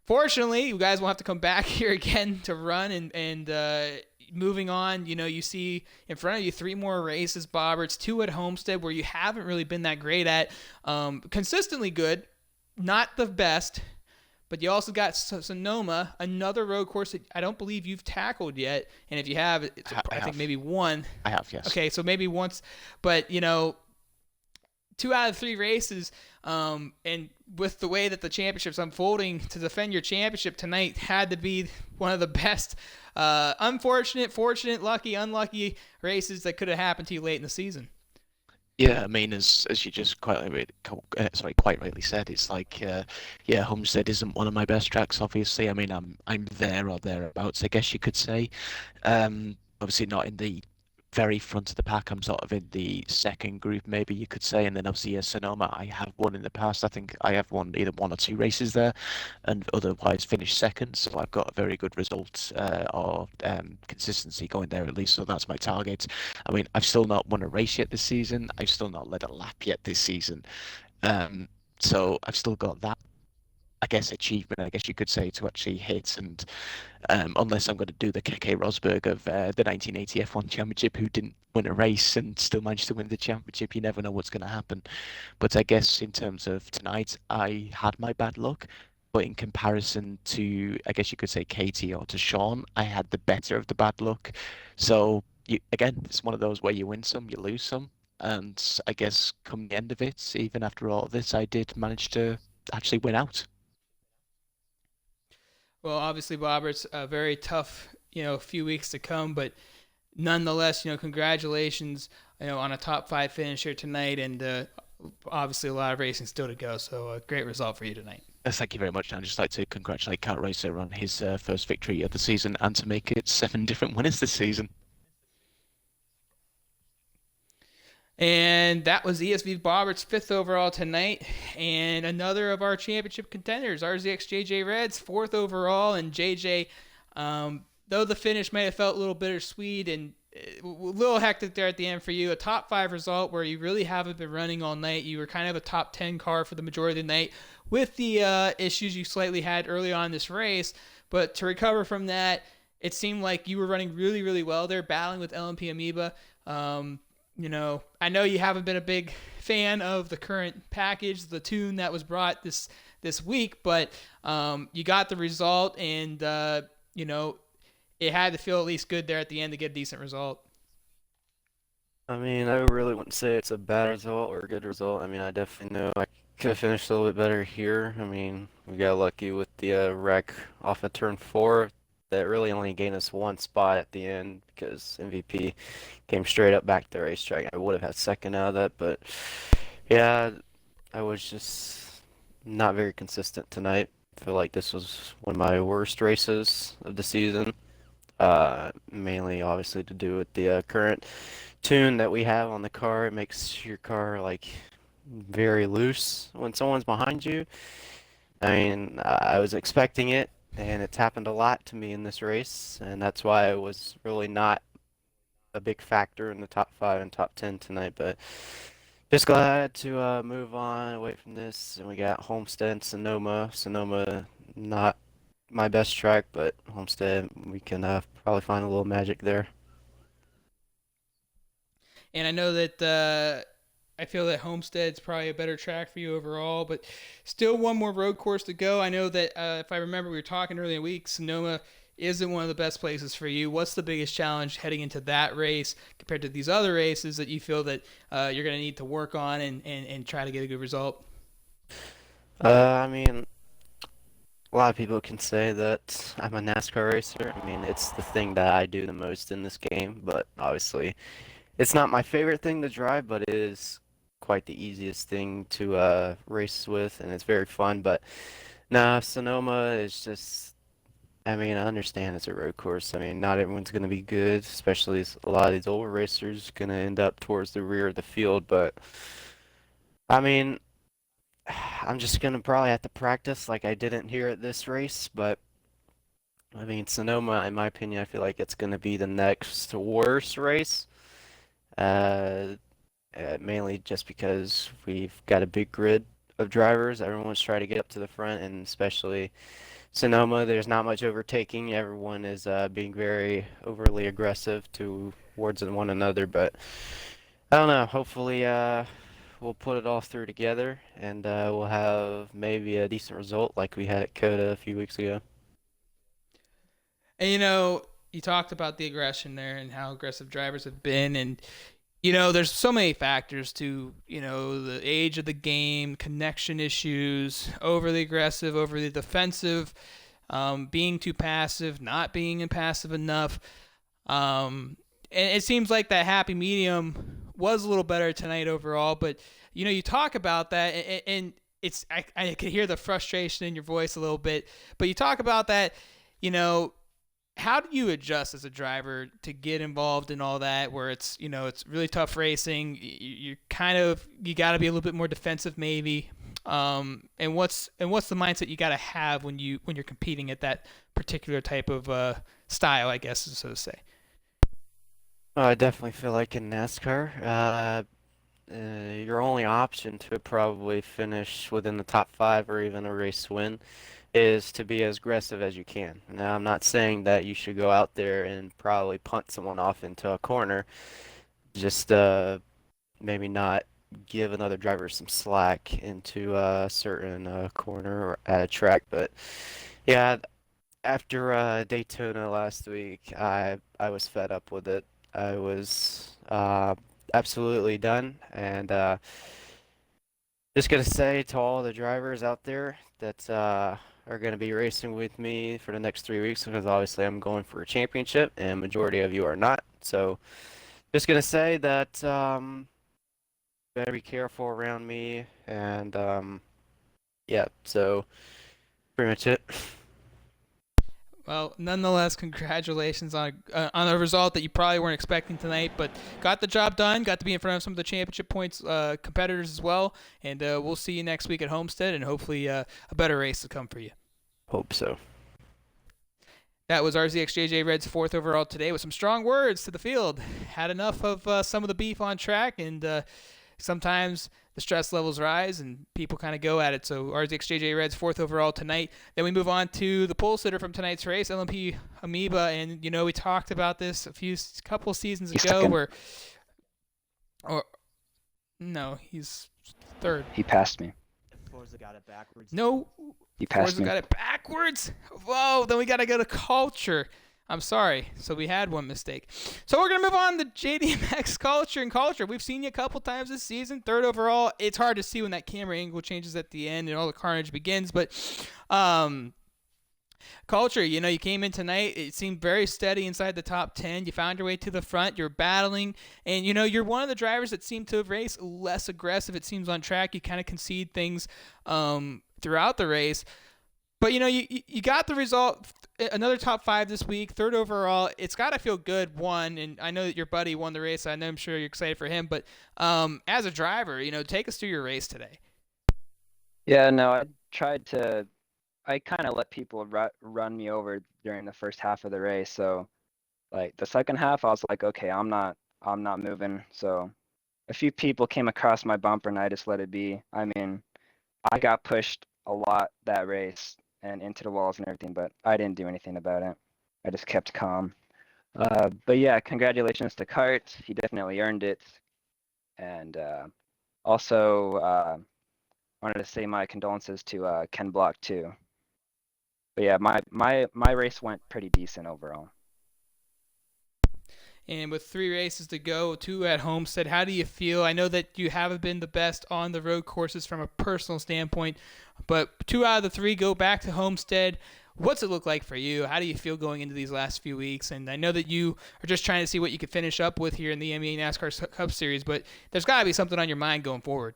fortunately, you guys won't have to come back here again to run. And moving on, you see in front of you 3 more races, Bobberts, 2 at Homestead, where you haven't really been that great at. Consistently good, not the best. But you also got Sonoma, another road course that I don't believe you've tackled yet. And if you have, I think maybe one. I have, yes. Okay, so maybe once. But, 2 out of 3 races. And with the way that the championship's unfolding, to defend your championship tonight had to be one of the best unfortunate, fortunate, lucky, unlucky races that could have happened to you late in the season. Yeah, I mean, as you just quite rightly said, it's like, yeah, Homestead isn't one of my best tracks. Obviously, I mean, I'm there or thereabouts, I guess you could say. Obviously not in the very front of the pack. I'm sort of in the second group, maybe you could say. And then obviously, Sonoma, I have won in the past. I think I have won either 1 or 2 races there, and otherwise finished second. So I've got a very good result or consistency going there at least. So that's my target. I mean, I've still not won a race yet this season. I've still not led a lap yet this season. So I've still got that, I guess, achievement, I guess you could say, to actually hit. And unless I'm going to do the Keke Rosberg of the 1980 F1 Championship, who didn't win a race and still managed to win the championship, you never know what's going to happen. But I guess in terms of tonight, I had my bad luck. But in comparison to, I guess you could say, Katie or to Sean, I had the better of the bad luck. So again, it's one of those where you win some, you lose some. And I guess come the end of it, even after all of this, I did manage to actually win out. Well, obviously, Bob, it's a very tough, few weeks to come, but nonetheless, congratulations, on a top 5 finish here tonight, and obviously a lot of racing still to go. So a great result for you tonight. Thank you very much. I'd just like to congratulate Kart Racer on his first victory of the season and to make it 7 different winners this season. And that was ESV Bobbert's 5th overall tonight. And another of our championship contenders, RZX JJ Reds, 4th overall. And JJ, though the finish may have felt a little bittersweet and a little hectic there at the end for you, a top 5 result where you really haven't been running all night. You were kind of a top 10 car for the majority of the night with the issues you slightly had early on in this race. But to recover from that, it seemed like you were running really, really well there, battling with LMP Amoeba. I know you haven't been a big fan of the current package, the tune that was brought this week, but you got the result, and it had to feel at least good there at the end to get a decent result. I mean, I really wouldn't say it's a bad result or a good result. I mean, I definitely know I could have finished a little bit better here. I mean, we got lucky with the wreck off of turn 4. That really only gained us 1 spot at the end because MVP came straight up back to the racetrack. I would have had second out of that, but yeah, I was just not very consistent tonight. I feel like this was one of my worst races of the season. Mainly, obviously, to do with the current tune that we have on the car. It makes your car like very loose when someone's behind you. I mean, I was expecting it. And it's happened a lot to me in this race, and that's why I was really not a big factor in the top 5 and top 10 tonight. But just glad to move on away from this. And we got Homestead and Sonoma. Sonoma, not my best track, but Homestead, we can probably find a little magic there. And I know that I feel that Homestead's probably a better track for you overall, but still one more road course to go. I know that if I remember, we were talking earlier in the week, Sonoma isn't one of the best places for you. What's the biggest challenge heading into that race compared to these other races that you feel that you're going to need to work on and try to get a good result? I mean, a lot of people can say that I'm a NASCAR racer. I mean, it's the thing that I do the most in this game, but obviously it's not my favorite thing to drive, but it is quite the easiest thing to race with, and it's very fun. But nah, Sonoma is just, I mean, I understand it's a road course. I mean, not everyone's going to be good, especially a lot of these older racers going to end up towards the rear of the field. But I mean, I'm just gonna probably have to practice like I didn't here at this race, but I mean, Sonoma, in my opinion, I feel like it's gonna be the next worst race. Uh, Mainly just because we've got a big grid of drivers. Everyone's trying to get up to the front, and especially Sonoma, there's not much overtaking. Everyone is being very overly aggressive towards one another, but I don't know. Hopefully, we'll put it all through together, and we'll have maybe a decent result like we had at Coda a few weeks ago. And you talked about the aggression there and how aggressive drivers have been, and there's so many factors to, the age of the game, connection issues, overly aggressive, overly defensive, being too passive, not being passive enough. And it seems like that happy medium was a little better tonight overall, but you talk about that, and I can hear the frustration in your voice a little bit, but you talk about that, you know, how do you adjust as a driver to get involved in all that where it's it's really tough racing, you got to be a little bit more defensive maybe, and what's the mindset you got to have when you're competing at that particular type of style, I guess, so to say? I definitely feel like in NASCAR, your only option to probably finish within the top five or even a race win is to be as aggressive as you can. Now, I'm not saying that you should go out there and probably punt someone off into a corner. Just maybe not give another driver some slack into a certain corner or at a track. But yeah, after Daytona last week, I was fed up with it. I was absolutely done, and just gonna say to all the drivers out there that are gonna be racing with me for the next 3 weeks, because obviously I'm going for a championship, and majority of you are not. So just gonna say that better be careful around me, and yeah. So pretty much it. Well, nonetheless, congratulations on a result that you probably weren't expecting tonight, but got the job done. Got to be in front of some of the championship points competitors as well, and we'll see you next week at Homestead, and hopefully a better race to come for you. Hope so. That was RZXJJ Red's fourth overall today with some strong words to the field. Had enough of some of the beef on track, and sometimes the stress levels rise and people kind of go at it. So RZXJJ Red's fourth overall tonight. Then we move on to the pole sitter from tonight's race, LMP Amoeba, and we talked about this couple seasons He's ago second. or no, he's third. He passed me. Forza got it backwards. No, He passed Forza me. got it backwards. Whoa, then we got to go to culture. I'm sorry. So we had one mistake. So we're going to move on to JDMX culture and culture. We've seen you a couple times this season, third overall. It's hard to see when that camera angle changes at the end and all the carnage begins. But culture, you came in tonight. It seemed very steady inside the top 10. You found your way to the front. You're battling. And, you're one of the drivers that seem to race less aggressive. It seems on track. You kind of concede things throughout the race. But, you got the result, another top 5 this week, third overall. It's got to feel good, one, and I know that your buddy won the race. I'm sure you're excited for him. But as a driver, take us through your race today. Yeah, no, I kind of let people run me over during the first half of the race. So, like the second half, I was like, okay, I'm not moving. So, a few people came across my bumper, and I just let it be. I mean, I got pushed a lot that race and into the walls and everything, but I didn't do anything about it. I just kept calm. But yeah, congratulations to Cart. He definitely earned it. And also wanted to say my condolences to Ken Block too. But yeah, my race went pretty decent overall. And with 3 races to go, 2 at Homestead, how do you feel? I know that you haven't been the best on the road courses from a personal standpoint, but 2 out of the 3 go back to Homestead. What's it look like for you? How do you feel going into these last few weeks? And I know that you are just trying to see what you could finish up with here in the MEA NASCAR Cup Series, but there's got to be something on your mind going forward.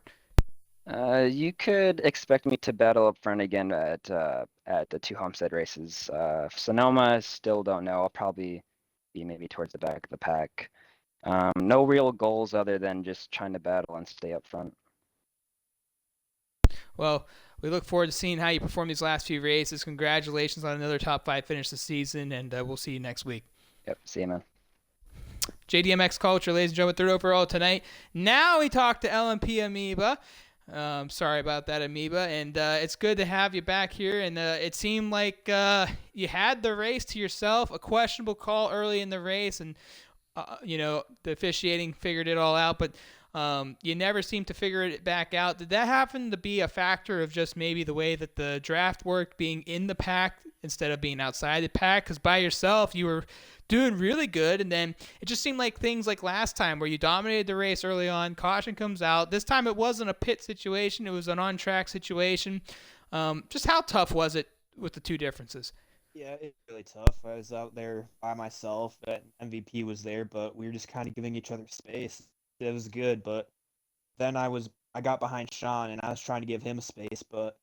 You could expect me to battle up front again at the 2 Homestead races. Sonoma, still don't know. I'll probably be maybe towards the back of the pack. No real goals other than just trying to battle and stay up front. Well, we look forward to seeing how you perform these last few races. Congratulations on another top 5 finish this season, and we'll see you next week. Yep. See you, man. JDMX Culture, ladies and gentlemen, third overall tonight. Now we talk to LMP Amoeba. Sorry about that, Amoeba. And it's good to have you back here. And it seemed like you had the race to yourself, a questionable call early in the race, and the officiating figured it all out. But you never seemed to figure it back out. Did that happen to be a factor of just maybe the way that the draft worked, being in the pack instead of being outside the pack? Because by yourself, you were doing really good, and then it just seemed like things like last time where you dominated the race early on, caution comes out. This time it wasn't a pit situation, it was an on-track situation. Just how tough was it with the two differences? Yeah, it's really tough. I was out there by myself. MVP was there, but we were just kind of giving each other space. It was good, but then I got behind Sean, and I was trying to give him space, but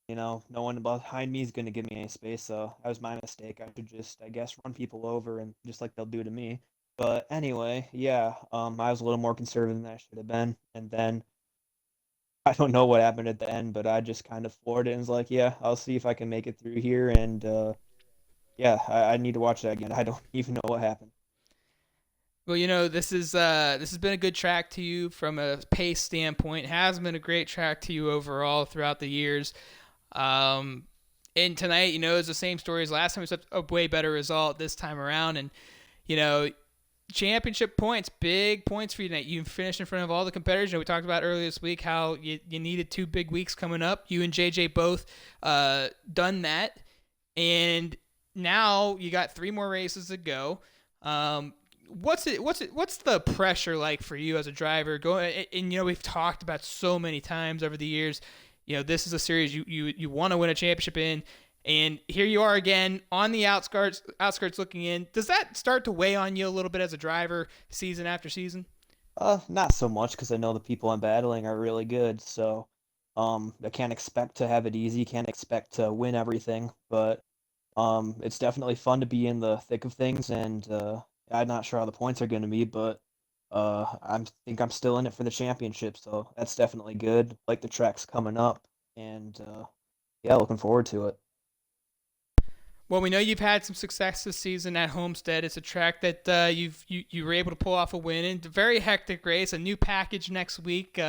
no one behind me is going to give me any space, so that was my mistake. I should just, I guess, run people over, and just like they'll do to me. But anyway, yeah, I was a little more conservative than I should have been, and then I don't know what happened at the end, but I just kind of floored it and was like, yeah, I'll see if I can make it through here, and yeah, I need to watch that again. I don't even know what happened. Well, this has been a good track to you from a pace standpoint. It has been a great track to you overall throughout the years. And tonight, it's the same story as last time. It's a way better result this time around. And, championship points, big points for you tonight. You finished in front of all the competitors. We talked about earlier this week how you needed 2 big weeks coming up. You and JJ both done that. And now you got 3 more races to go. What's the pressure like for you as a driver going? And we've talked about so many times over the years. This is a series you want to win a championship in, and here you are again on the outskirts looking in. Does that start to weigh on you a little bit as a driver, season after season? Not so much, because I know the people I'm battling are really good, so I can't expect to have it easy, can't expect to win everything, but it's definitely fun to be in the thick of things, and I'm not sure how the points are going to be, but I think I'm still in it for the championship, so that's definitely good. Like the track's coming up, and yeah, looking forward to it. Well, we know you've had some success this season at Homestead. It's a track that you were able to pull off a win in. A very hectic race, a new package next week,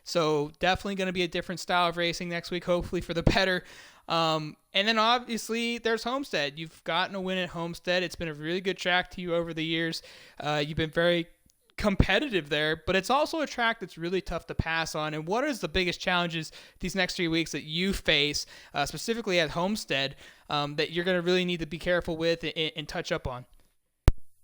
so definitely going to be a different style of racing next week, hopefully for the better. And then obviously there's Homestead. You've gotten a win at Homestead. It's been a really good track to you over the years. You've been very competitive there, but it's also a track that's really tough to pass on. And what is the biggest challenges these next 3 weeks that you face, specifically at Homestead, that you're going to really need to be careful with and touch up on?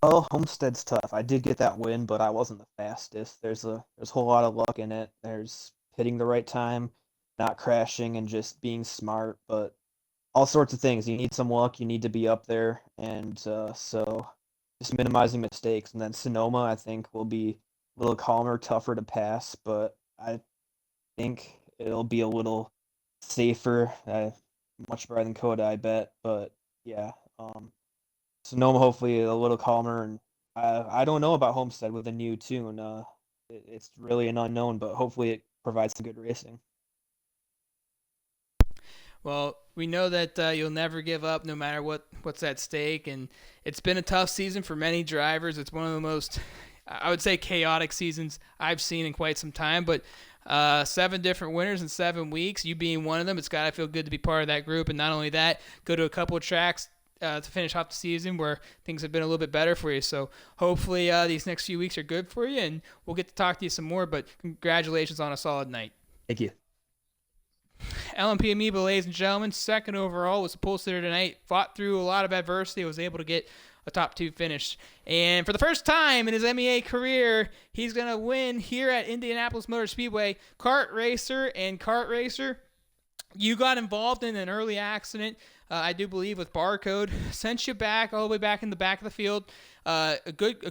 Oh, Homestead's tough. I did get that win, but I wasn't the fastest. There's a whole lot of luck in it. There's hitting the right time, not crashing, and just being smart, but all sorts of things. You need some luck, you need to be up there, and so just minimizing mistakes. And then Sonoma, I think, will be a little calmer, tougher to pass, but I think it'll be a little safer, much better than Coda, I bet. But yeah, Sonoma hopefully a little calmer, and I don't know about Homestead with a new tune. It's really an unknown, but hopefully it provides some good racing. Well, we know that you'll never give up no matter what's at stake, and it's been a tough season for many drivers. It's one of the most, I would say, chaotic seasons I've seen in quite some time, but 7 different winners in 7 weeks, you being one of them, it's got to feel good to be part of that group. And not only that, go to a couple of tracks to finish off the season where things have been a little bit better for you. So hopefully these next few weeks are good for you, and we'll get to talk to you some more, but congratulations on a solid night. Thank you. LMP Amoeba, ladies and gentlemen, second overall, was a pole sitter tonight. Fought through a lot of adversity, was able to get a top 2 finish. And for the first time in his MEA career, he's going to win here at Indianapolis Motor Speedway. Kart racer, you got involved in an early accident, I do believe, with Barcode. Sent you back, all the way back in the back of the field. A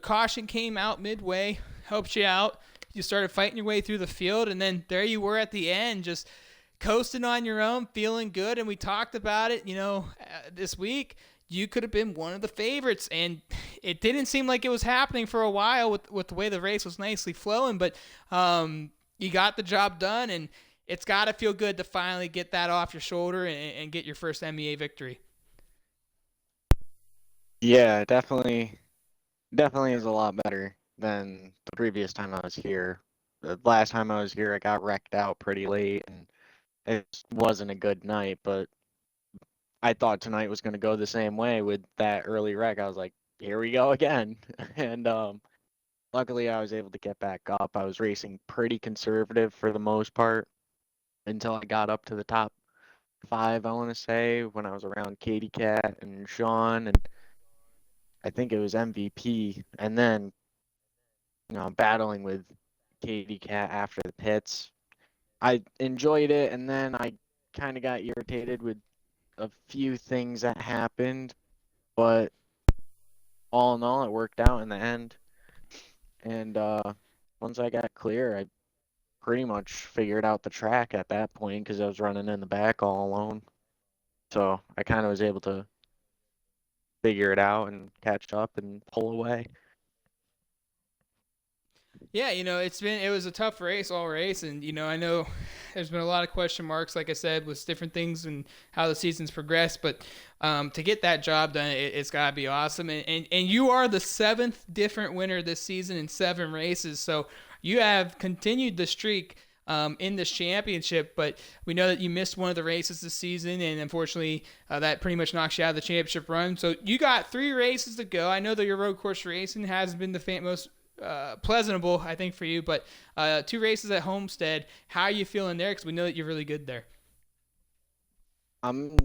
caution came out midway, helped you out. You started fighting your way through the field, and then there you were at the end, just coasting on your own, feeling good. And we talked about it, this week. You could have been one of the favorites, and it didn't seem like it was happening for a while with the way the race was nicely flowing, but you got the job done, and it's got to feel good to finally get that off your shoulder and get your first MEA victory. Yeah, definitely is a lot better than the previous time I was here. The last time I was here, I got wrecked out pretty late, and it wasn't a good night, but I thought tonight was going to go the same way with that early wreck. I was like, here we go again. And luckily, I was able to get back up. I was racing pretty conservative for the most part until I got up to the top 5, I want to say, when I was around Katie Cat and Sean, and I think it was MVP. And then, battling with Katie Cat after the pits. I enjoyed it, and then I kind of got irritated with a few things that happened, but all in all, it worked out in the end. And once I got clear, I pretty much figured out the track at that point because I was running in the back all alone. So I kind of was able to figure it out and catch up and pull away. Yeah, it was a tough race all race, and I know there's been a lot of question marks, like I said, with different things and how the season's progressed, but to get that job done, it's got to be awesome. And you are the 7th different winner this season in 7 races, so you have continued the streak in this championship, but we know that you missed one of the races this season, and unfortunately that pretty much knocks you out of the championship run. So you got 3 races to go. I know that your road course racing hasn't been the most pleasantable, I think, for you, but 2 races at Homestead. How are you feeling there? Because we know that you're really good there. I'm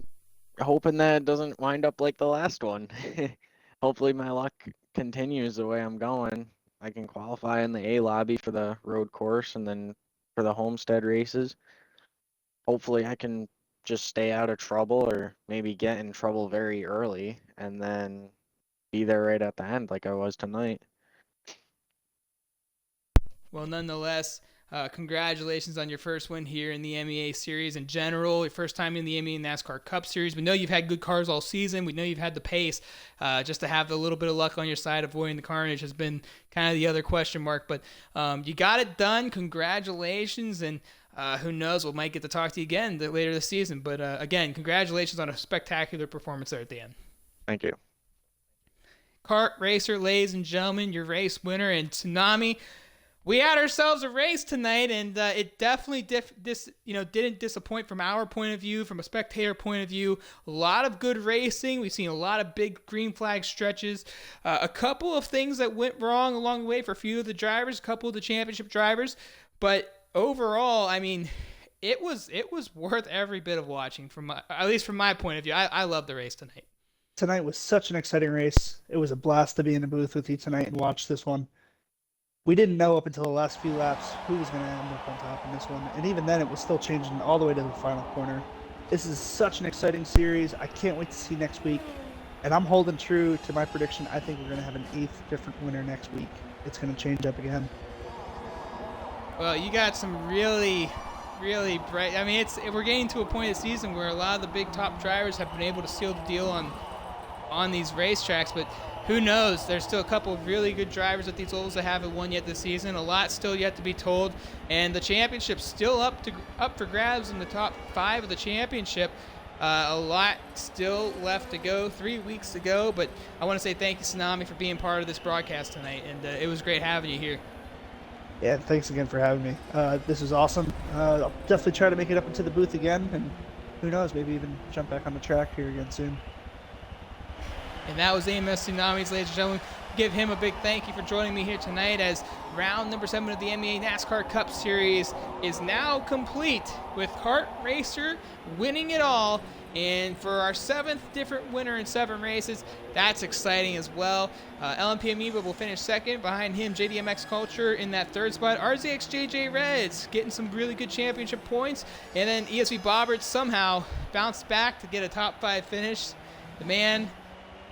hoping that it doesn't wind up like the last one. Hopefully my luck continues the way I'm going. I can qualify in the A lobby for the road course and then for the Homestead races. Hopefully I can just stay out of trouble or maybe get in trouble very early and then be there right at the end like I was tonight. Well, nonetheless, congratulations on your first win here in the MEA Series in general, your first time in the MEA NASCAR Cup Series. We know you've had good cars all season. We know you've had the pace. Just to have a little bit of luck on your side, avoiding the carnage has been kind of the other question mark. But you got it done. Congratulations, and who knows, we might get to talk to you again later this season. But again, congratulations on a spectacular performance there at the end. Thank you. Kart Racer, ladies and gentlemen, your race winner, and Tsunami. We had ourselves a race tonight, and it definitely didn't disappoint from our point of view, from a spectator point of view. A lot of good racing. We've seen a lot of big green flag stretches. A couple of things that went wrong along the way for a few of the drivers, a couple of the championship drivers. But overall, I mean, it was worth every bit of watching, at least from my point of view. I love the race tonight. Tonight was such an exciting race. It was a blast to be in the booth with you tonight and watch this one. We didn't know up until the last few laps who was going to end up on top in this one, and even then it was still changing all the way to the final corner. This is such an exciting series. I can't wait to see next week, and I'm holding true to my prediction. I think we're going to have an 8th different winner next week. It's going to change up again. Well, you got some really bright. I mean, we're getting to a point of the season where a lot of the big top drivers have been able to seal the deal on these racetracks, but who knows? There's still a couple of really good drivers at these ovals that haven't won yet this season. A lot still yet to be told, and the championship's still up for grabs in the top 5 of the championship. A lot still left to go. 3 weeks to go, but I want to say thank you, Tsunami, for being part of this broadcast tonight, and it was great having you here. Yeah, thanks again for having me. This is awesome. I'll definitely try to make it up into the booth again, and who knows, maybe even jump back on the track here again soon. And that was AMS Tsunamis, ladies and gentlemen. Give him a big thank you for joining me here tonight as round number 7 of the MEA NASCAR Cup Series is now complete with Kart Racer winning it all. And for our 7th different winner in 7 races, that's exciting as well. LMP Amoeba will finish 2nd. Behind him, JDMX Culture in that 3rd spot. RZX JJ Reds getting some really good championship points. And then ESV Bobbert somehow bounced back to get a top 5 finish. The man,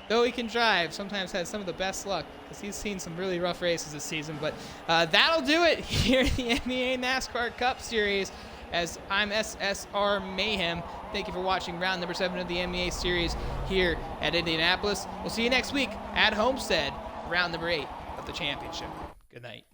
though he can drive, sometimes has some of the best luck because he's seen some really rough races this season. But that'll do it here in the MEA NASCAR Cup Series as I'm SSR Mayhem. Thank you for watching round number 7 of the MEA Series here at Indianapolis. We'll see you next week at Homestead, round number 8 of the championship. Good night.